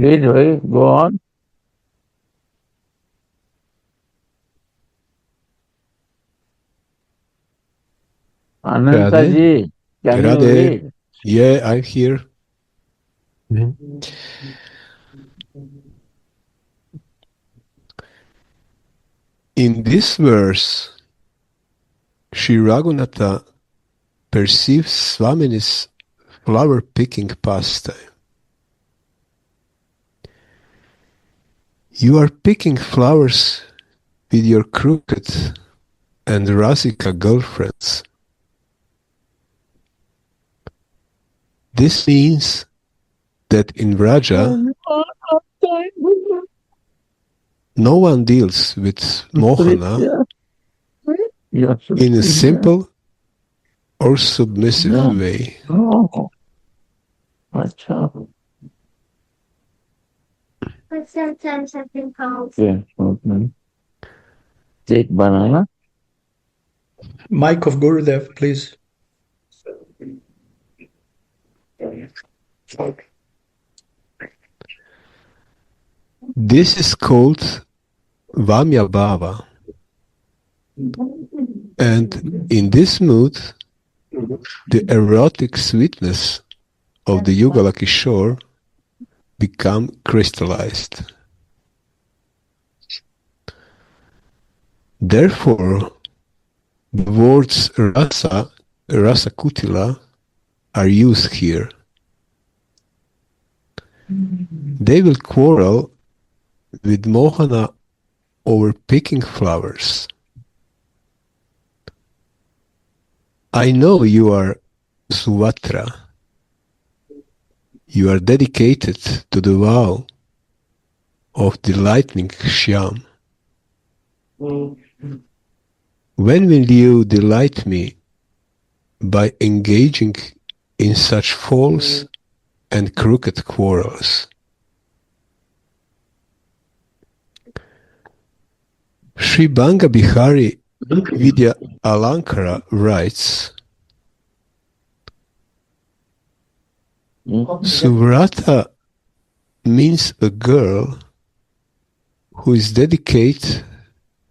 Please, go on. Ananta ji, can you Radhe. read? Yeah, I'm here. In this verse, Sri Raghunatha perceives Swamini's flower-picking pastime. You are picking flowers with your crooked and Rasika girlfriends. This means that in Vraja, no one deals with Mohana in a simple or submissive way. But sometimes I've been called. Take banana. Mic of Gurudev, please. This is called Vamya Bhava. And in this mood, the erotic sweetness of the Yugala Kishore become crystallized. Therefore, the words rasa, rasa kutila are used here. They will quarrel with Mohana over picking flowers. I know you are Suvatra. You are dedicated to the vow of delighting Shyam. When will you delight me by engaging in such false and crooked quarrels? Sri Banga Bihari Vidya Alankara writes, Suvrata means a girl who is dedicated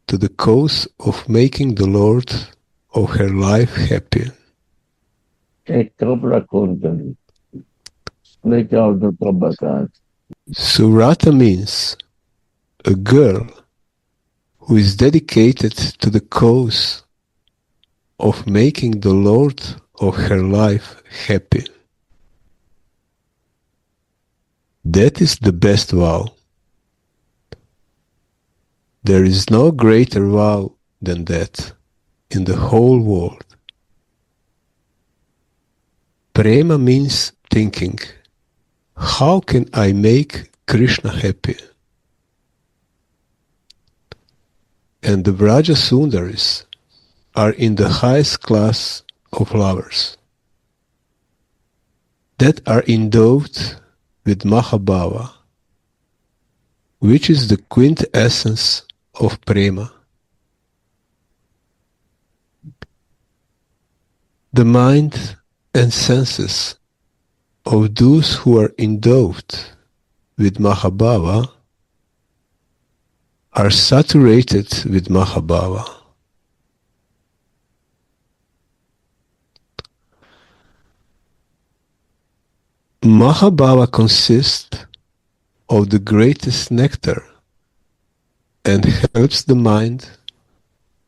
to the cause of making the Lord of her life happy. Suvrata means a girl who is dedicated to the cause of making the Lord of her life happy. That is the best vow. There is no greater vow than that in the whole world. Prema means thinking, how can I make Krishna happy? And the Vraja Sundaris are in the highest class of lovers that are endowed with Mahabhava, which is the quintessence of Prema. The mind and senses of those who are endowed with Mahabhava are saturated with Mahabhava. Mahabhava consists of the greatest nectar and helps the mind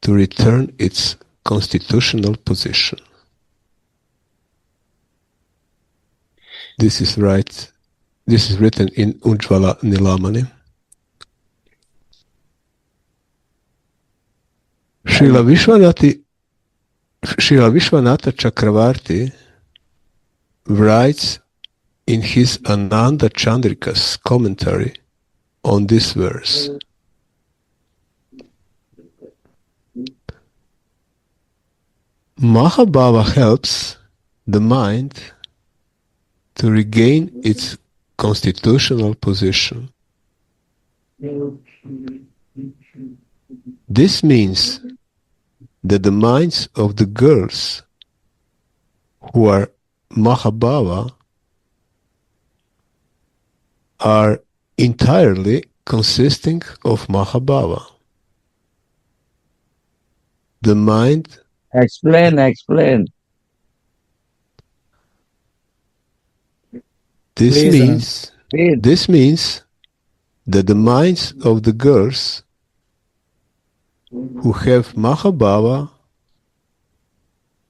to return its constitutional position. This is written in Ujjvala Nilamani. Srila Vishwanatha Chakravarti writes in his Ananda Chandrika's commentary on this verse. Mahabhava helps the mind to regain its constitutional position. This means that the minds of the girls who are Mahabhava are entirely consisting of Mahabhava. The mind. Explain. This Please, means that the minds of the girls who have Mahabhava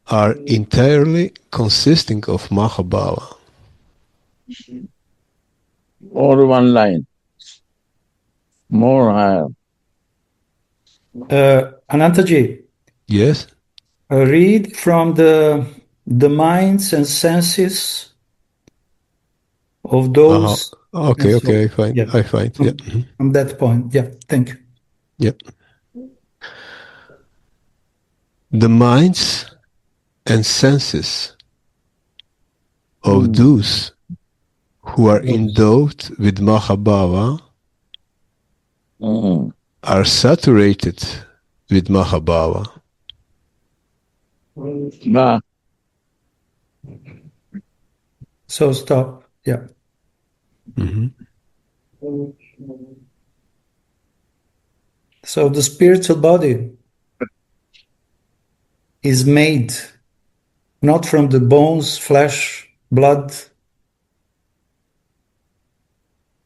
are entirely consisting of Mahabhava. Or one line. More higher. Anantaji, Yes? read from the minds and senses of those. Okay, I find. Yeah. Yeah. From that point. Yeah, thank you. Yeah. The minds and senses of those who are endowed with Mahabhava are saturated with Mahabhava. So stop. Yeah. So the spiritual body is made not from the bones, flesh, blood,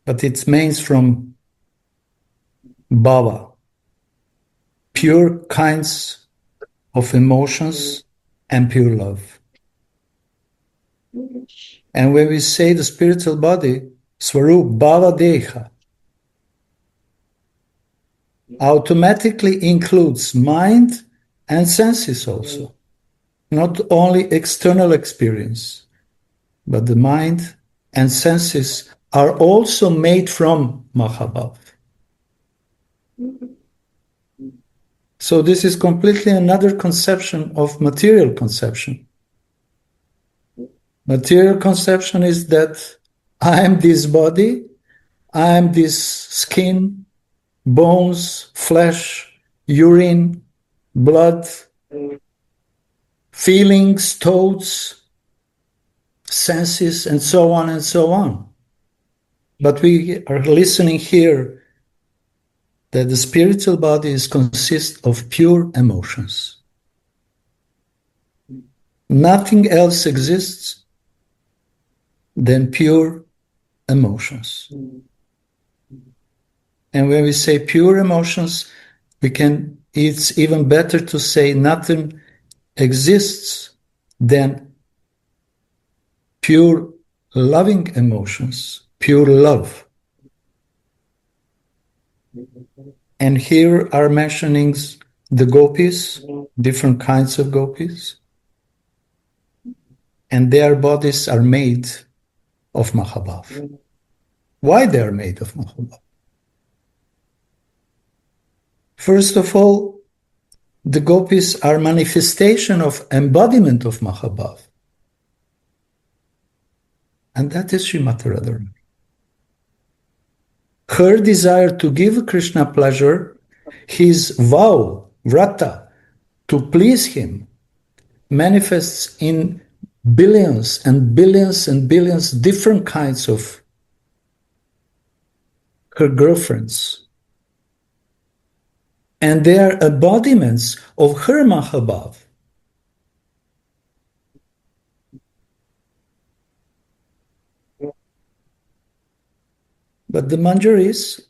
but it's made from bhava, pure kinds of emotions and pure love. And when we say the spiritual body, Swarup Bhava Deha, automatically includes mind and senses also. Not only external experience, but the mind and senses are also made from Mahabhav. So this is completely another conception of material conception. Material conception is that I am this body, I am this skin, bones, flesh, urine, blood, feelings, thoughts, senses, and so on and so on. But we are listening here that the spiritual body consists of pure emotions. Nothing else exists than pure emotions. And when we say pure emotions, it's even better to say nothing exists than pure loving emotions, pure love. And here are mentionings the gopis, different kinds of gopis, and their bodies are made of Mahabhav. Why they are made of Mahabhav? First of all, the gopis are manifestation of embodiment of Mahabhav. And that is Srimati Radharani. Her desire to give Krishna pleasure, his vow, vrata, to please him, manifests in billions and billions and billions different kinds of her girlfriends. And they are embodiments of her Mahabhav. But the Manjaris,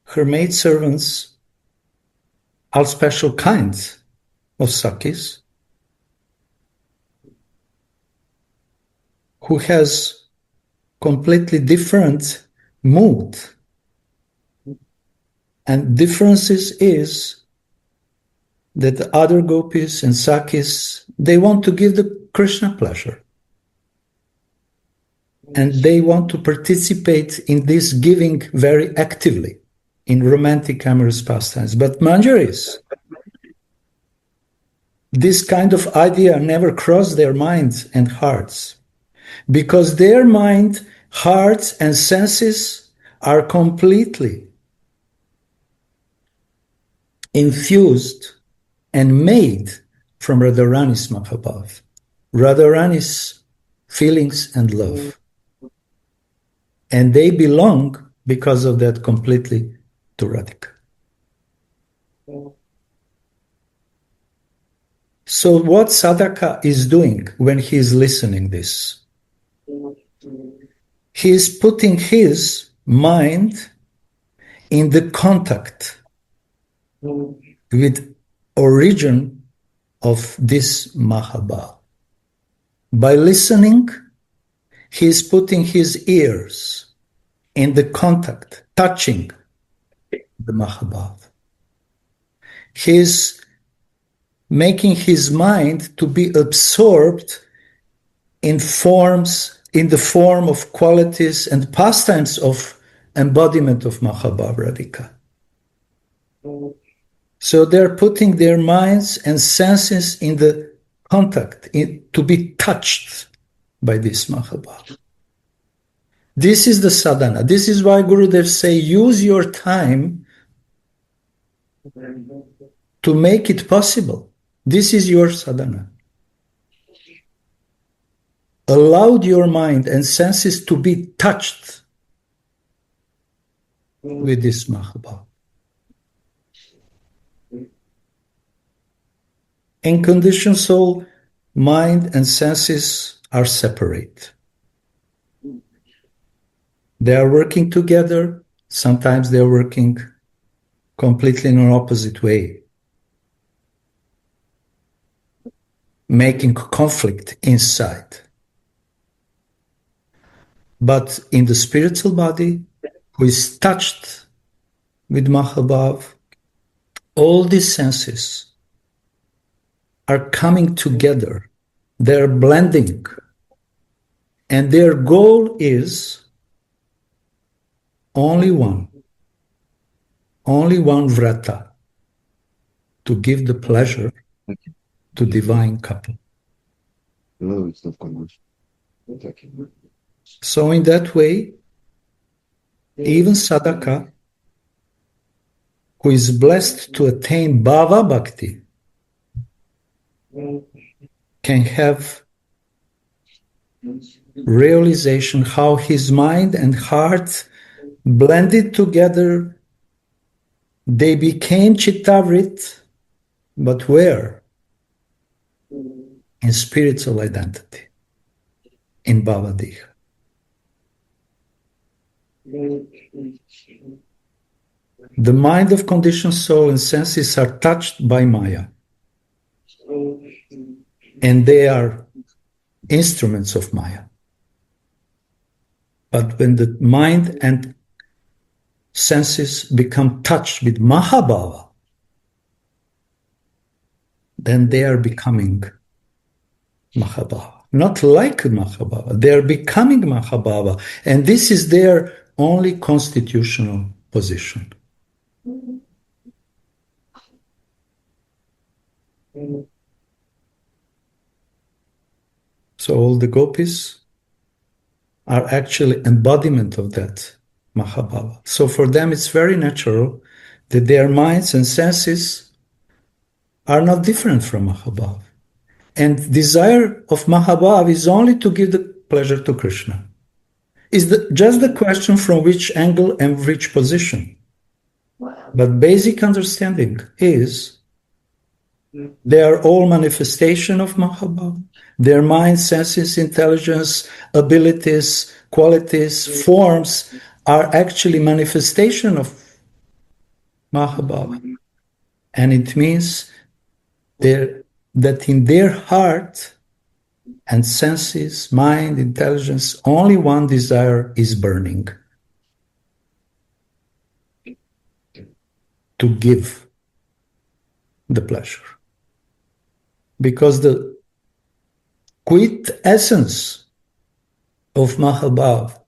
her maidservants, are special kinds of Sakis who has completely different mood. And differences is that the other gopis and Sakis, they want to give the Krishna pleasure. And they want to participate in this giving very actively in romantic amorous pastimes. But Manjaris, this kind of idea never crossed their minds and hearts, because their mind, hearts, and senses are completely infused and made from Radharani's Mahabhav, Radharani's feelings and love. And they belong because of that completely to Radhika. So what sadhaka is doing when he is listening this? He is putting his mind in the contact with origin of this Mahabhav. By listening, he is putting his ears in the contact, touching the Mahabhav. He is making his mind to be absorbed in forms, in the form of qualities and pastimes of embodiment of Mahabhav Radhika. So they're putting their minds and senses in the contact, to be touched by this Mahabhav. This is the sadhana. This is why Gurudev say, use your time to make it possible. This is your sadhana. Allow your mind and senses to be touched with this Mahabhav. In conditioned soul, mind and senses are separate. They are working together. Sometimes they are working completely in an opposite way, making conflict inside. But in the spiritual body, who is touched with Mahabhav, all these senses are coming together. They're blending. And their goal is only one vrata, to give the pleasure to divine couple. So in that way, even sadhaka, who is blessed to attain bhava bhakti, can have realization how his mind and heart blended together. They became chittavrit, but where? In spiritual identity, in bhavadiha. The mind of conditioned soul and senses are touched by Maya, and they are instruments of Maya. But when the mind and senses become touched with Mahabhava, then they are becoming Mahabhava. Not like Mahabhava, they are becoming Mahabhava, and this is their only constitutional position. So all the gopis are actually embodiment of that Mahabhava. So for them it's very natural that their minds and senses are not different from Mahabhava. And desire of Mahabhava is only to give the pleasure to Krishna. Is just the question from which angle and which position. But basic understanding is they are all manifestation of Mahabhava. Their mind, senses, intelligence, abilities, qualities, forms are actually manifestation of Mahabhava. And it means that in their heart and senses, mind, intelligence, only one desire is burning: to give the pleasure. Because the quintessence of Mahabhav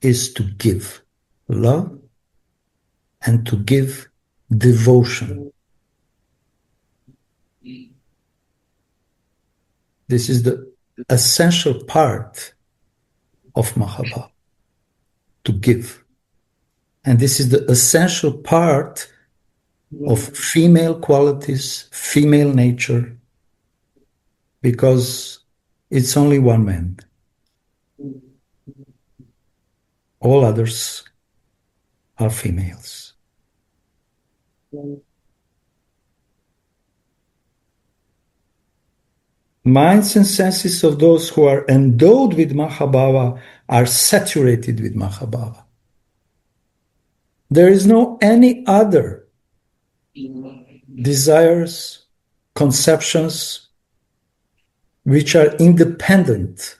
is to give love and to give devotion. This is the essential part of Mahabhav, to give. And this is the essential part of female qualities, female nature, because it's only one man. All others are females. Minds and senses of those who are endowed with Mahabhava are saturated with Mahabhava. There is no any other desires, conceptions, which are independent,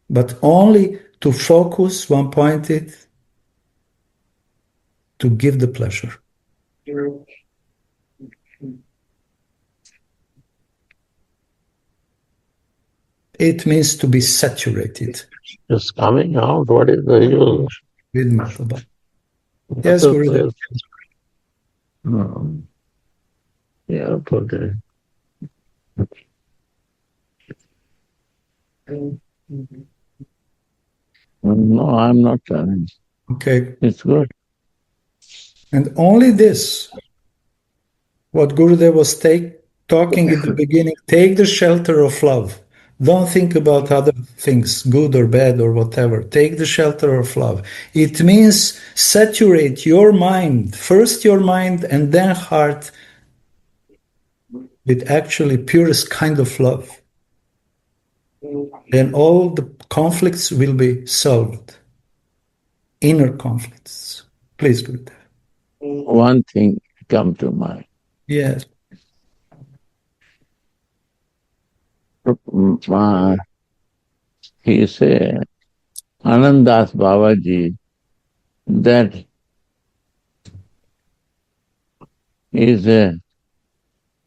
but only to focus one-pointed to give the pleasure. It means to be saturated. Just coming out, what is the use? With Mahabhava. Yes, Gurudev. No. Yeah, okay. No, I'm not telling. Okay. It's good. And only this, what Gurudev was talking in the beginning, take the shelter of love. Don't think about other things, good or bad or whatever. Take the shelter of love. It means saturate your mind, first your mind and then heart, with actually purest kind of love. Then all the conflicts will be solved. Inner conflicts. Please, Gurudev. One thing come to mind. Yes. He said, Anandas Babaji, that is a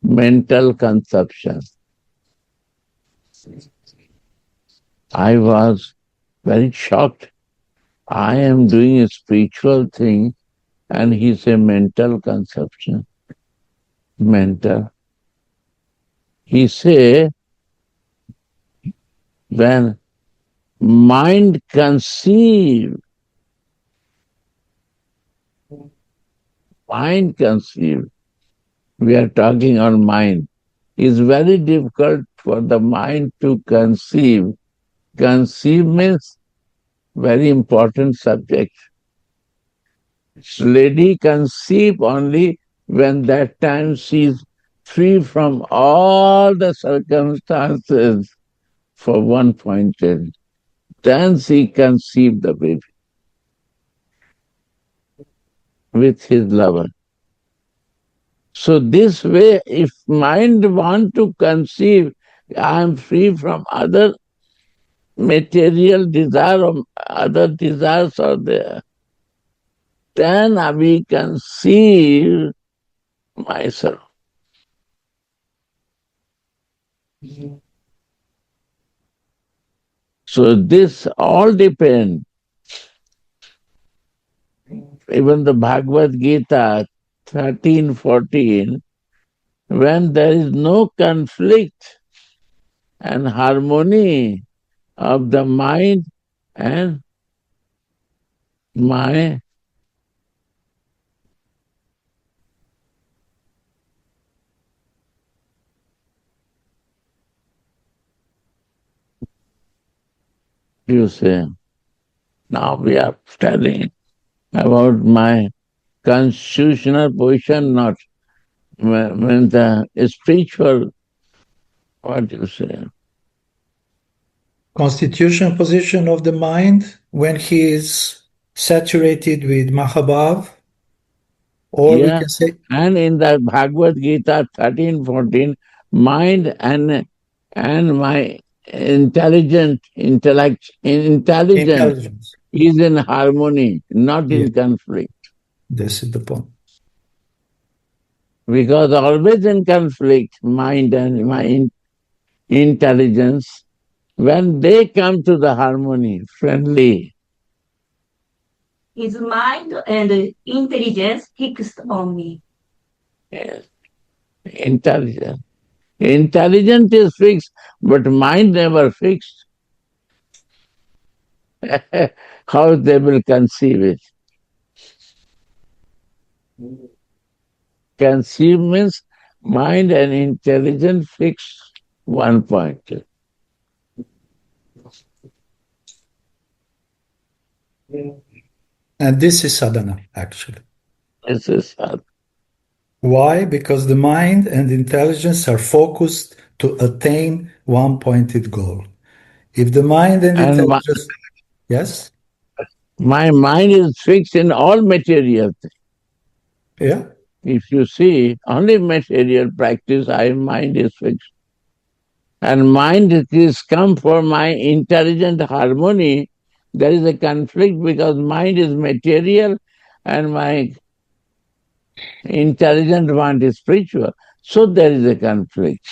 mental conception. I was very shocked. I am doing a spiritual thing and he's a mental conception. Mental. He say, when mind conceive, we are talking on mind, is very difficult for the mind to conceive. Conceive means very important subject. Lady conceive only when that time she is free from all the circumstances for one pointed. Then she conceived the baby with his lover. So this way, if mind want to conceive, I am free from other material desire or other desires are there, then we conceive myself. So this all depends. Even the Bhagavad Gita 13:14, when there is no conflict and harmony of the mind and my you say, now we are studying about my constitutional position, not when the spiritual, what you say? Constitution position of the mind when he is saturated with Mahabhav, or we can say, and in the Bhagavad Gita 13:14, mind and my intelligence intelligence. is in harmony, not in conflict. This is the point. Because always in conflict, mind and my intelligence, when they come to the harmony, friendly. His mind and intelligence fixed on me. Yes. Intelligence. Intelligence is fixed, but mind never fixed. How they will conceive it? Conceive means mind and intelligence fixed one point. And this is sadhana, actually. This is sadhana. Why? Because the mind and intelligence are focused to attain one pointed goal. If the mind and And intelligence... Yes? my mind is fixed in all material things. Yeah? If you see, only material practice, mind is fixed. And mind is come for my intelligent harmony. There is a conflict because mind is material and my intelligent mind is spiritual. So there is a conflict.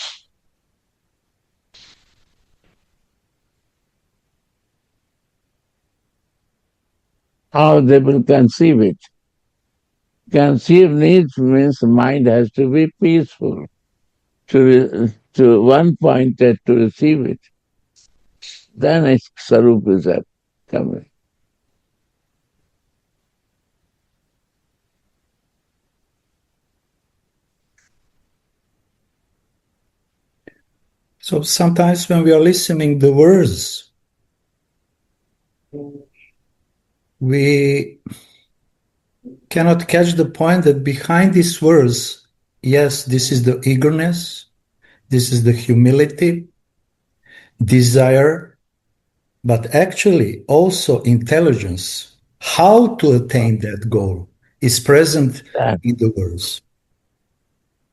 How they will conceive it? Conceive needs means mind has to be peaceful to one pointed to receive it. Then its sarup is coming. So sometimes when we are listening the words, we cannot catch the point that behind these words, yes, this is the eagerness, this is the humility, desire, but actually also intelligence. How to attain that goal is present in the words.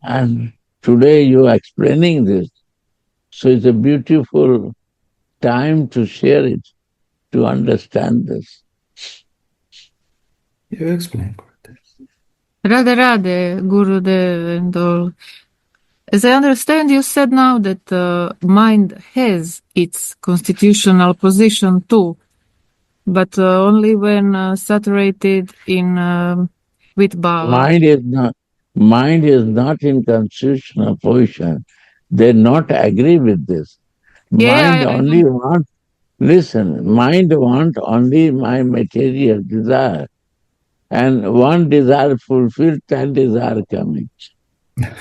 And today you are explaining this. So it's a beautiful time to share it, to understand this. You explain. Radha Radha, Gurudev and all. As I understand, you said now that mind has its constitutional position too, but only when saturated in with bhava. Mind is not in constitutional position. They not agree with this. Mind only want, listen, mind want only my material desire. And one desire fulfilled, 10 desire coming.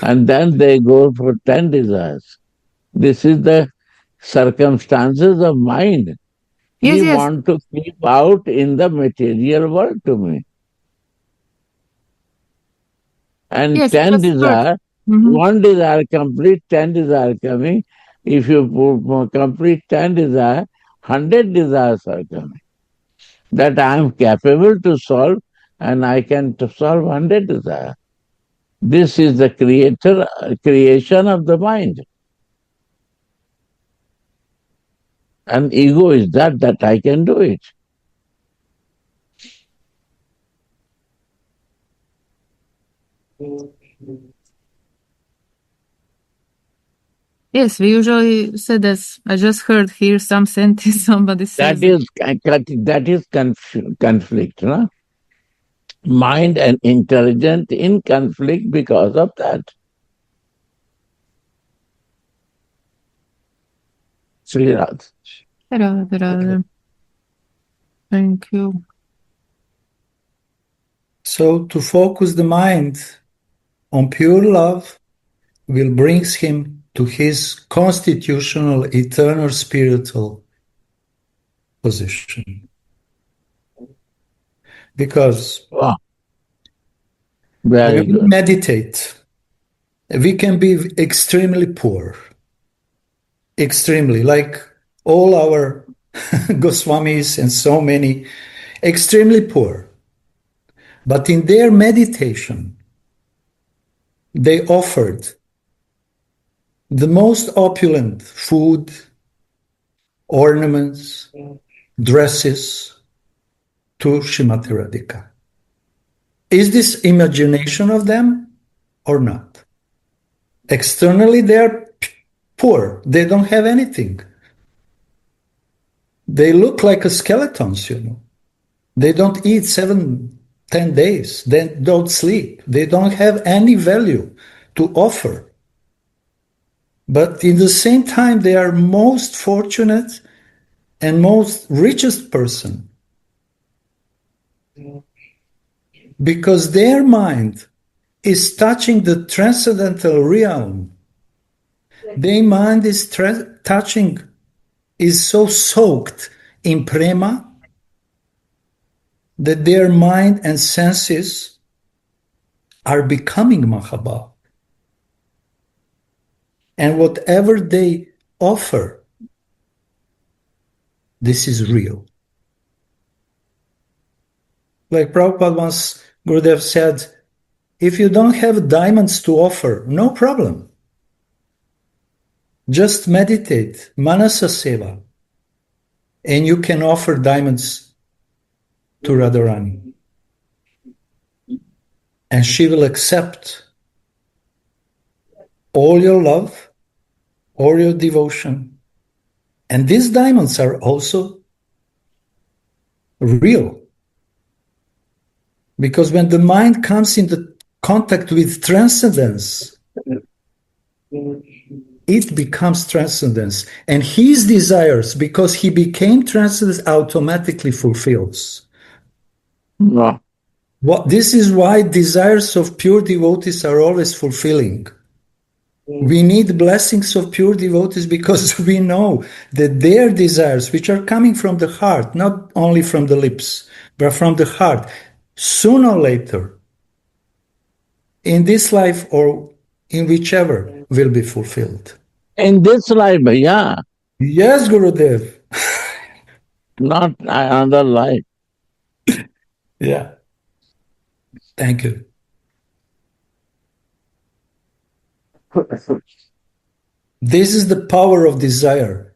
And then they go for 10 desires. This is the circumstances of mind. He want to keep out in the material world to me. And 10 desire, one desire complete, 10 desire coming. If you complete 10 desire, 100 desires are coming. That I am capable to solve and I can solve 100 desires. This is the creation of the mind. And ego is that I can do it. Yes, we usually say this. I just heard here some sentence somebody says. That is conflict, no? Mind and intelligence in conflict because of that. Sri Radha. Radha, Radha. Thank you. So to focus the mind on pure love will bring him to his constitutional, eternal, spiritual position. Because when we meditate, we can be extremely poor. Extremely, like all our Goswamis and so many, extremely poor. But in their meditation, they offered the most opulent food, ornaments, dresses to Srimati Radhika. Is this imagination of them or not? Externally, they are poor. They don't have anything. They look like skeletons, you know. They don't eat 7, 10 days. They don't sleep. They don't have any value to offer. But in the same time, they are most fortunate and most richest person. Because their mind is touching the transcendental realm. Their mind is is so soaked in prema that their mind and senses are becoming Mahabhav. And whatever they offer, this is real. Like Prabhupada once, Gurudev said, if you don't have diamonds to offer, no problem. Just meditate, Manasa Seva, and you can offer diamonds to Radharani. And she will accept all your love, all your devotion. And these diamonds are also real. Because when the mind comes into contact with transcendence, it becomes transcendence. And his desires, because he became transcendence, automatically fulfills. No. This is why desires of pure devotees are always fulfilling. We need blessings of pure devotees because we know that their desires, which are coming from the heart, not only from the lips, but from the heart, sooner or later, in this life or in whichever, will be fulfilled. In this life, yeah, Yes, Gurudev. not another life. Yeah. Thank you. This is the power of desire,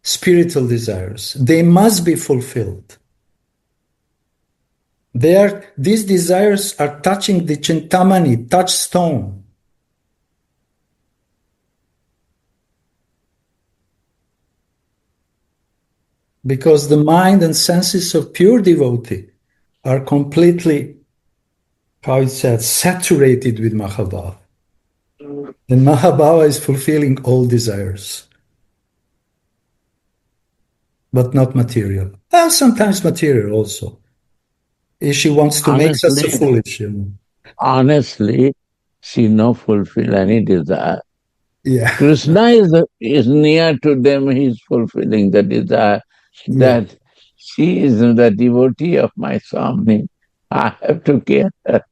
spiritual desires. They must be fulfilled. These desires are touching the Chintamani, touchstone. Because the mind and senses of pure devotee are completely, how it said, saturated with Mahabhava. And Mahabhava is fulfilling all desires. But not material. And sometimes material also. If she wants to make us a foolish, Honestly, she no fulfill any desire. Yeah. Krishna is near to them, he is fulfilling the desire that she is the devotee of my Swami. I have to care her.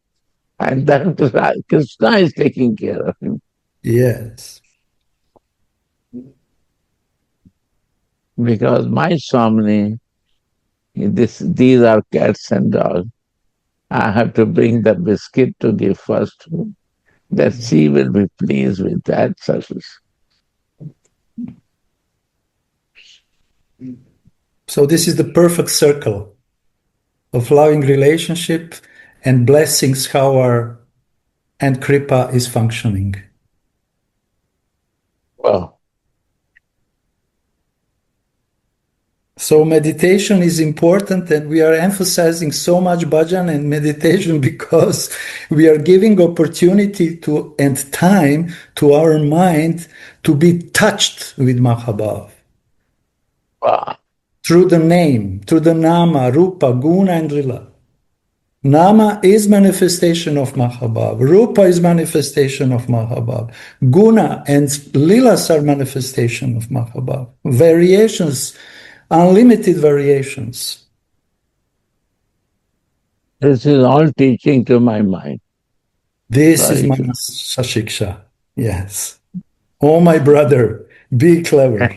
And that Krishna is taking care of him. Yes. Because my Swami, these are cats and dogs. I have to bring the biscuit to give first to him, that she will be pleased with that service. So this is the perfect circle of loving relationship and blessings, how our and Kripa is functioning. Well, so meditation is important, and we are emphasizing so much bhajan and meditation because we are giving opportunity to and time to our mind to be touched with Mahabhav. wow. Through the name, through the nama, rupa, guna, and lila. Nama is manifestation of Mahabhav. Rupa is manifestation of Mahabhav. Guna and lilas are manifestation of Mahabhav. Variations, unlimited variations. This is all teaching to my mind. This is Manasa Shiksha. Yes. Oh, my brother, be clever.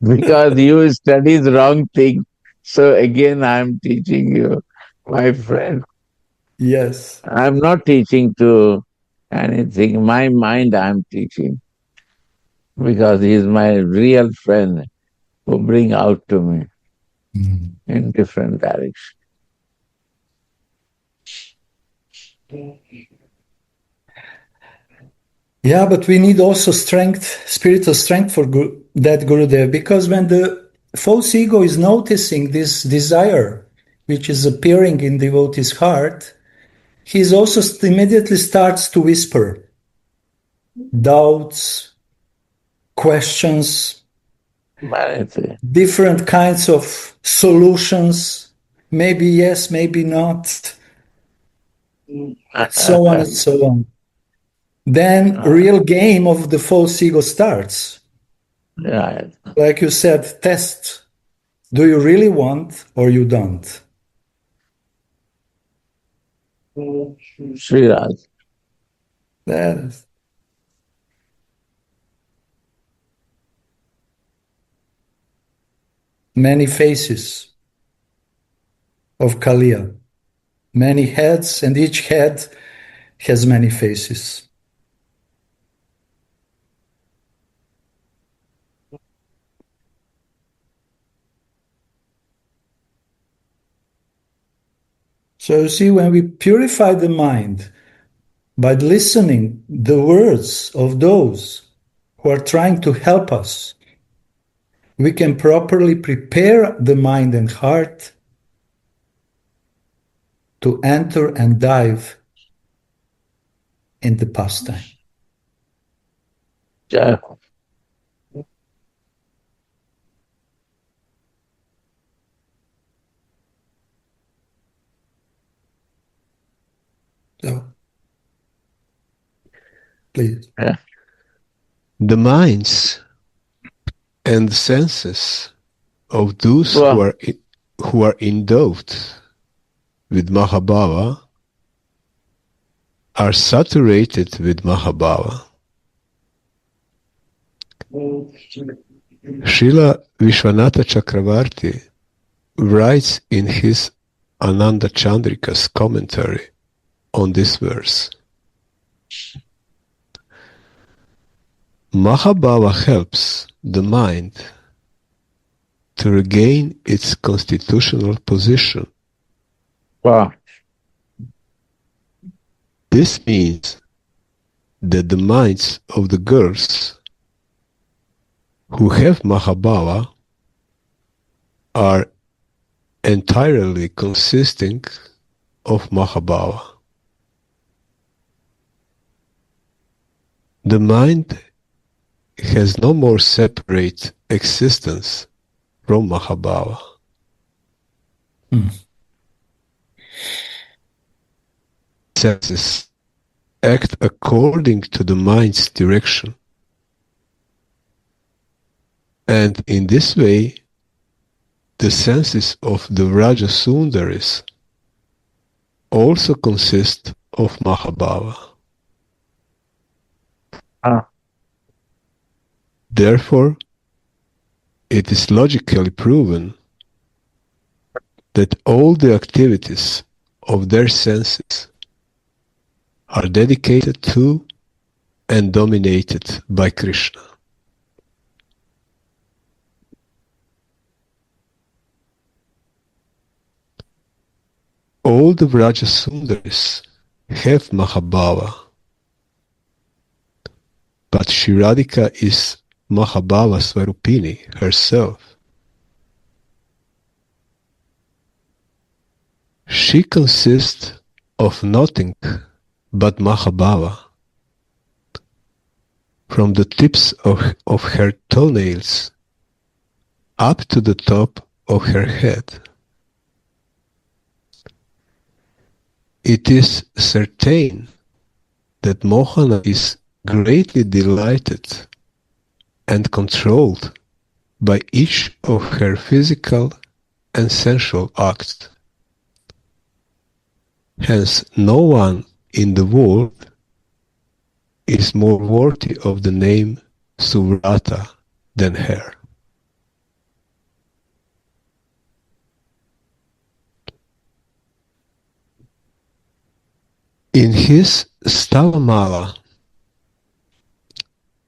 Because you study the wrong thing. So again, I'm teaching you, my friend. Yes. I'm not teaching to anything. My mind I'm teaching. Because he's my real friend who bring out to me in different directions. Yeah, but we need also strength, spiritual strength for that Gurudev, because when the false ego is noticing this desire, which is appearing in devotee's heart, he also immediately starts to whisper doubts, questions, different kinds of solutions, maybe yes, maybe not, so on and so on. Then real game of the false ego starts. Right. Like you said, test. Do you really want or you don't? Sri Radha. Yes. Many faces of Kalia, many heads, and each head has many faces. So you see, when we purify the mind by listening the words of those who are trying to help us, we can properly prepare the mind and heart to enter and dive in the pastime. Jai Ho. So, please. Yeah. The minds and senses of those Wow. who are endowed with Mahabhava are saturated with Mahabhava. Srila Vishwanatha Chakravarti writes in his Ananda Chandrika's commentary on this verse. Mahabhava helps the mind to regain its constitutional position. Wow. This means that the minds of the girls who have Mahabhava are entirely consisting of Mahabhava. The mind has no more separate existence from Mahabhava. Senses act according to the mind's direction. And in this way, the senses of the Rajasundaris also consist of Mahabhava. Ah. Therefore, it is logically proven that all the activities of their senses are dedicated to and dominated by Krishna. All the Vrajasundaris have Mahabhava, but Shri Radhika is Mahabhava Swarupini herself. She consists of nothing but Mahabhava. From the tips of her toenails up to the top of her head. It is certain that Mohana is greatly delighted and controlled by each of her physical and sensual acts. Hence, no one in the world is more worthy of the name Suvrata than her. In his Stavamala,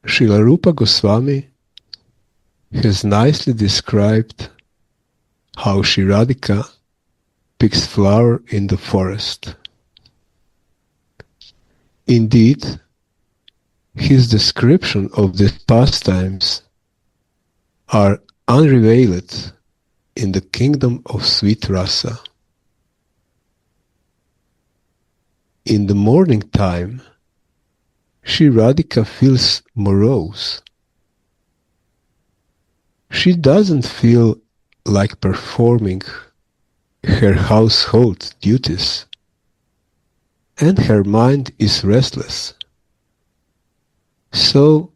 Srila Rupa Goswami has nicely described how Shri Radhika picks flower in the forest. Indeed, his description of these pastimes are unrevealed in the kingdom of sweet rasa. In the morning time, Shri Radhika feels morose. She doesn't feel like performing her household duties, and her mind is restless. So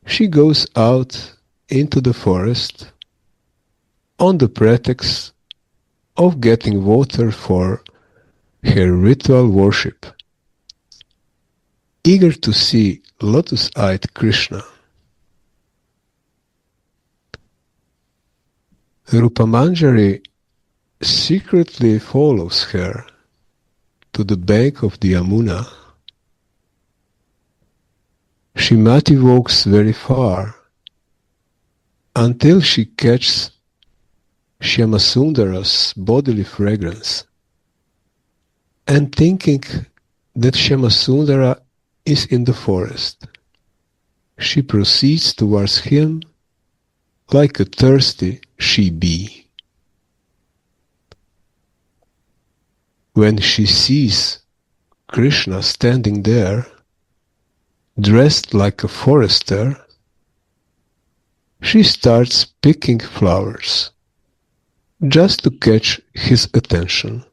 she goes out into the forest on the pretext of getting water for her ritual worship, eager to see lotus-eyed Krishna. Rupamanjari secretly follows her to the bank of the Yamuna. Shrimati walks very far until she catches Shyamasundara's bodily fragrance, and thinking that Shyamasundara is in the forest, she proceeds towards him like a thirsty she-bee. When she sees Krishna standing there, dressed like a forester, she starts picking flowers, just to catch his attention.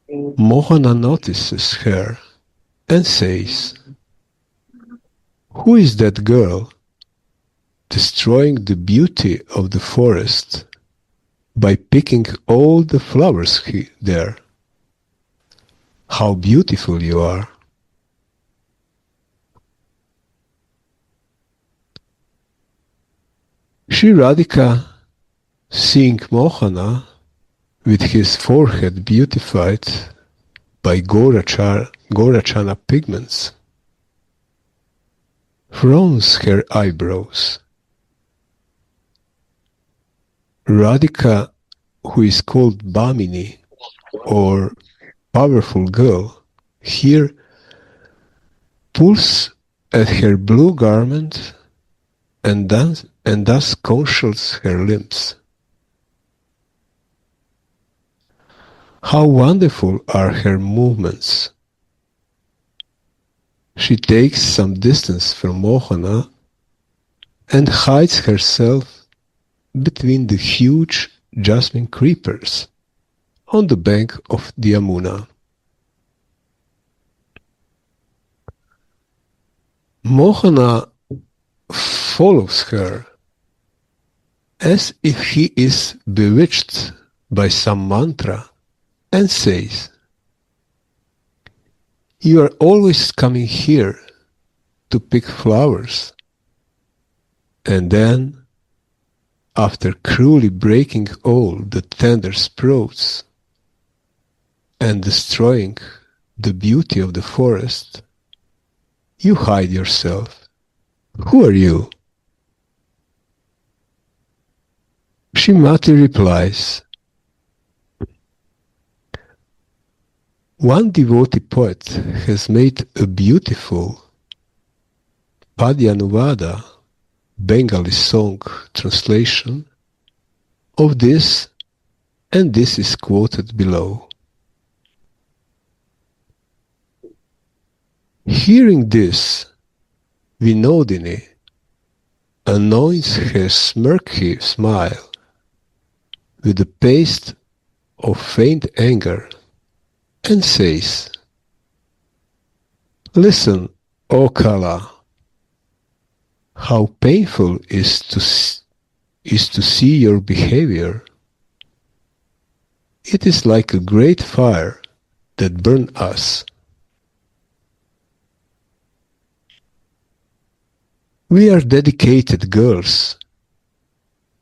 Mohana notices her and says, "Who is that girl destroying the beauty of the forest by picking all the flowers there? How beautiful you are!" Sri Radhika, seeing Mohana with his forehead beautified by Gaurachana pigments, frowns her eyebrows. Radhika, who is called Bhamini, or powerful girl, here pulls at her blue garment and thus conceals her limbs. How wonderful are her movements! She takes some distance from Mohana and hides herself between the huge jasmine creepers on the bank of the Yamuna. Mohana follows her as if he is bewitched by some mantra and says, "You are always coming here to pick flowers." And then, after cruelly breaking all the tender sprouts and destroying the beauty of the forest, you hide yourself. Who are you? Shrimati replies, "One devotee poet has made a beautiful Padyanuvada, Bengali song translation of this, and this is quoted below." Hearing this, Vinodini anoints her smirky smile with a paste of faint anger and says, "Listen, O Kala, how painful is to see your behavior. It is like a great fire that burns us. We are dedicated girls,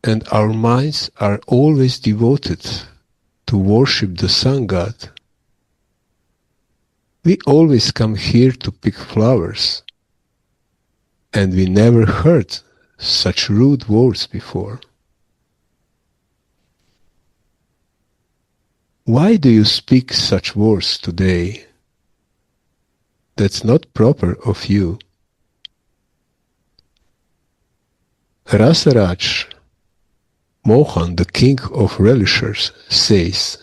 and our minds are always devoted to worship the sun god. We always come here to pick flowers, and we never heard such rude words before. Why do you speak such words today? That's not proper of you." Rasaraj, Mohan, the king of relishers, says,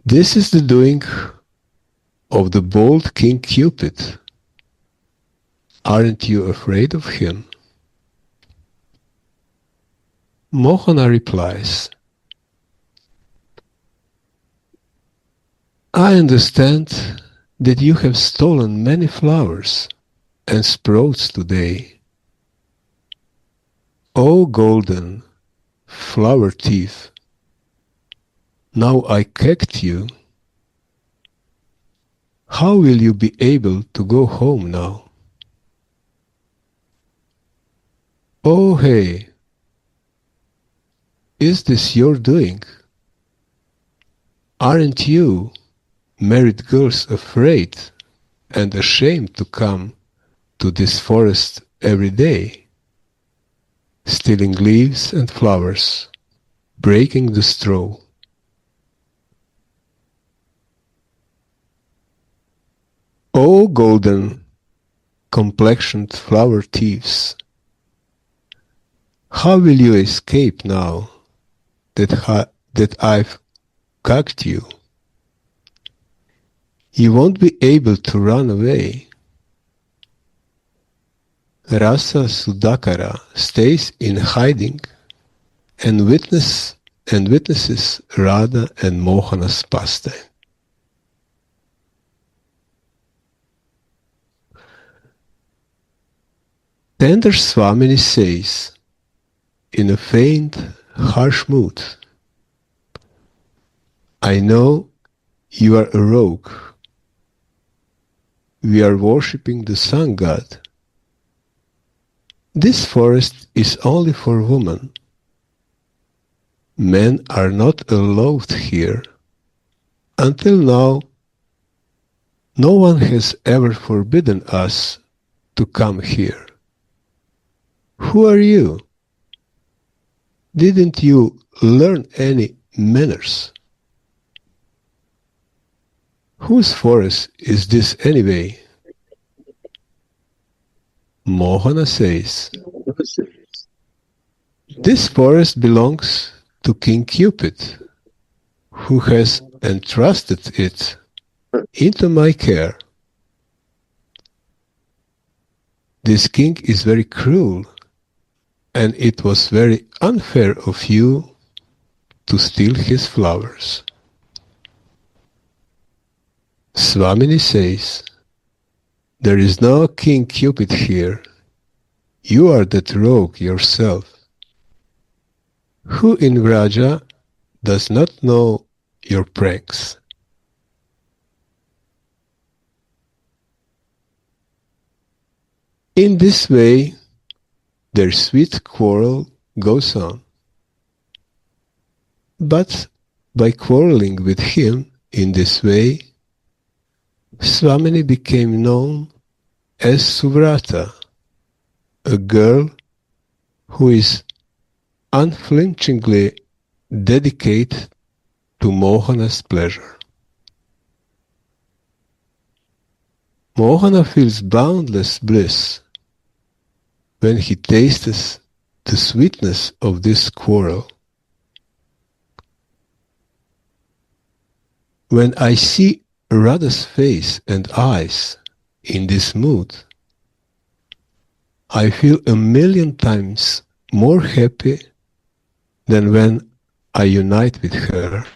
"This is the doing of the bold King Cupid. Aren't you afraid of him?" Mohana replies, "I understand that you have stolen many flowers and sprouts today. O golden, flower thief. Now I catch you. How will you be able to go home now? Oh, hey, is this your doing? Aren't you, married girls, afraid and ashamed to come to this forest every day, stealing leaves and flowers, breaking the straw? O golden complexioned flower thieves, how will you escape now that I've gagged you? You won't be able to run away. Rasa Sudakara stays in hiding and witnesses Radha and Mohana's pastime. Tender Swamini says, in a faint, harsh mood, I know you are a rogue. We are worshipping the sun god. This forest is only for women. Men are not allowed here. Until now, no one has ever forbidden us to come here. Who are you? Didn't you learn any manners? Whose forest is this anyway? Mohana says, this forest belongs to King Cupid, who has entrusted it into my care. This king is very cruel, and it was very unfair of you to steal his flowers. Swamini says, there is no King Cupid here. You are that rogue yourself. Who in Vraja does not know your pranks? In this way, their sweet quarrel goes on. But by quarreling with him in this way, Swamini became known as Suvrata, a girl who is unflinchingly dedicated to Mohana's pleasure. Mohana feels boundless bliss when he tastes the sweetness of this quarrel. When I see Radha's face and eyes in this mood, I feel 1,000,000 times more happy than when I unite with her.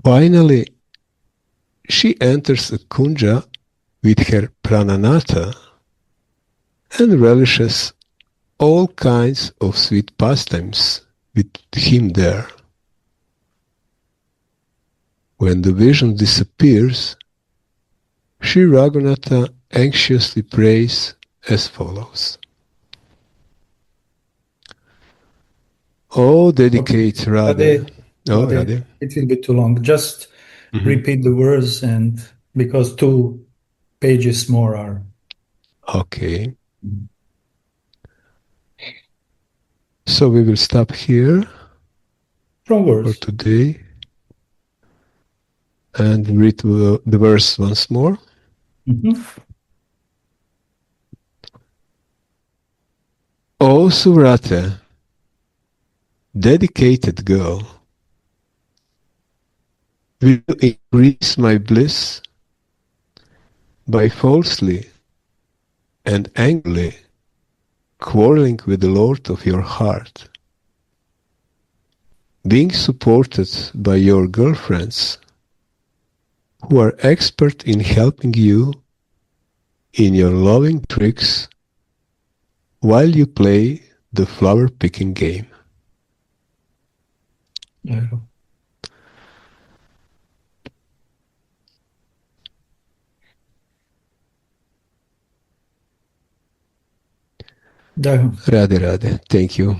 Finally, she enters a kunja with her prananatha and relishes all kinds of sweet pastimes with him there. When the vision disappears, Sri Raghunatha anxiously prays as follows. Oh, dedicate Radha. Oh, Radha. It will be too long. Just repeat the words, and because 2 pages more are. Okay. So we will stop here From for words. today and read the verse once more. O Suvrata, dedicated girl, will you increase my bliss by falsely and angrily quarreling with the Lord of your heart, being supported by your girlfriends who are expert in helping you in your loving tricks while you play the flower picking game. D'accord. D'accord. Radhe Radhe. Thank you.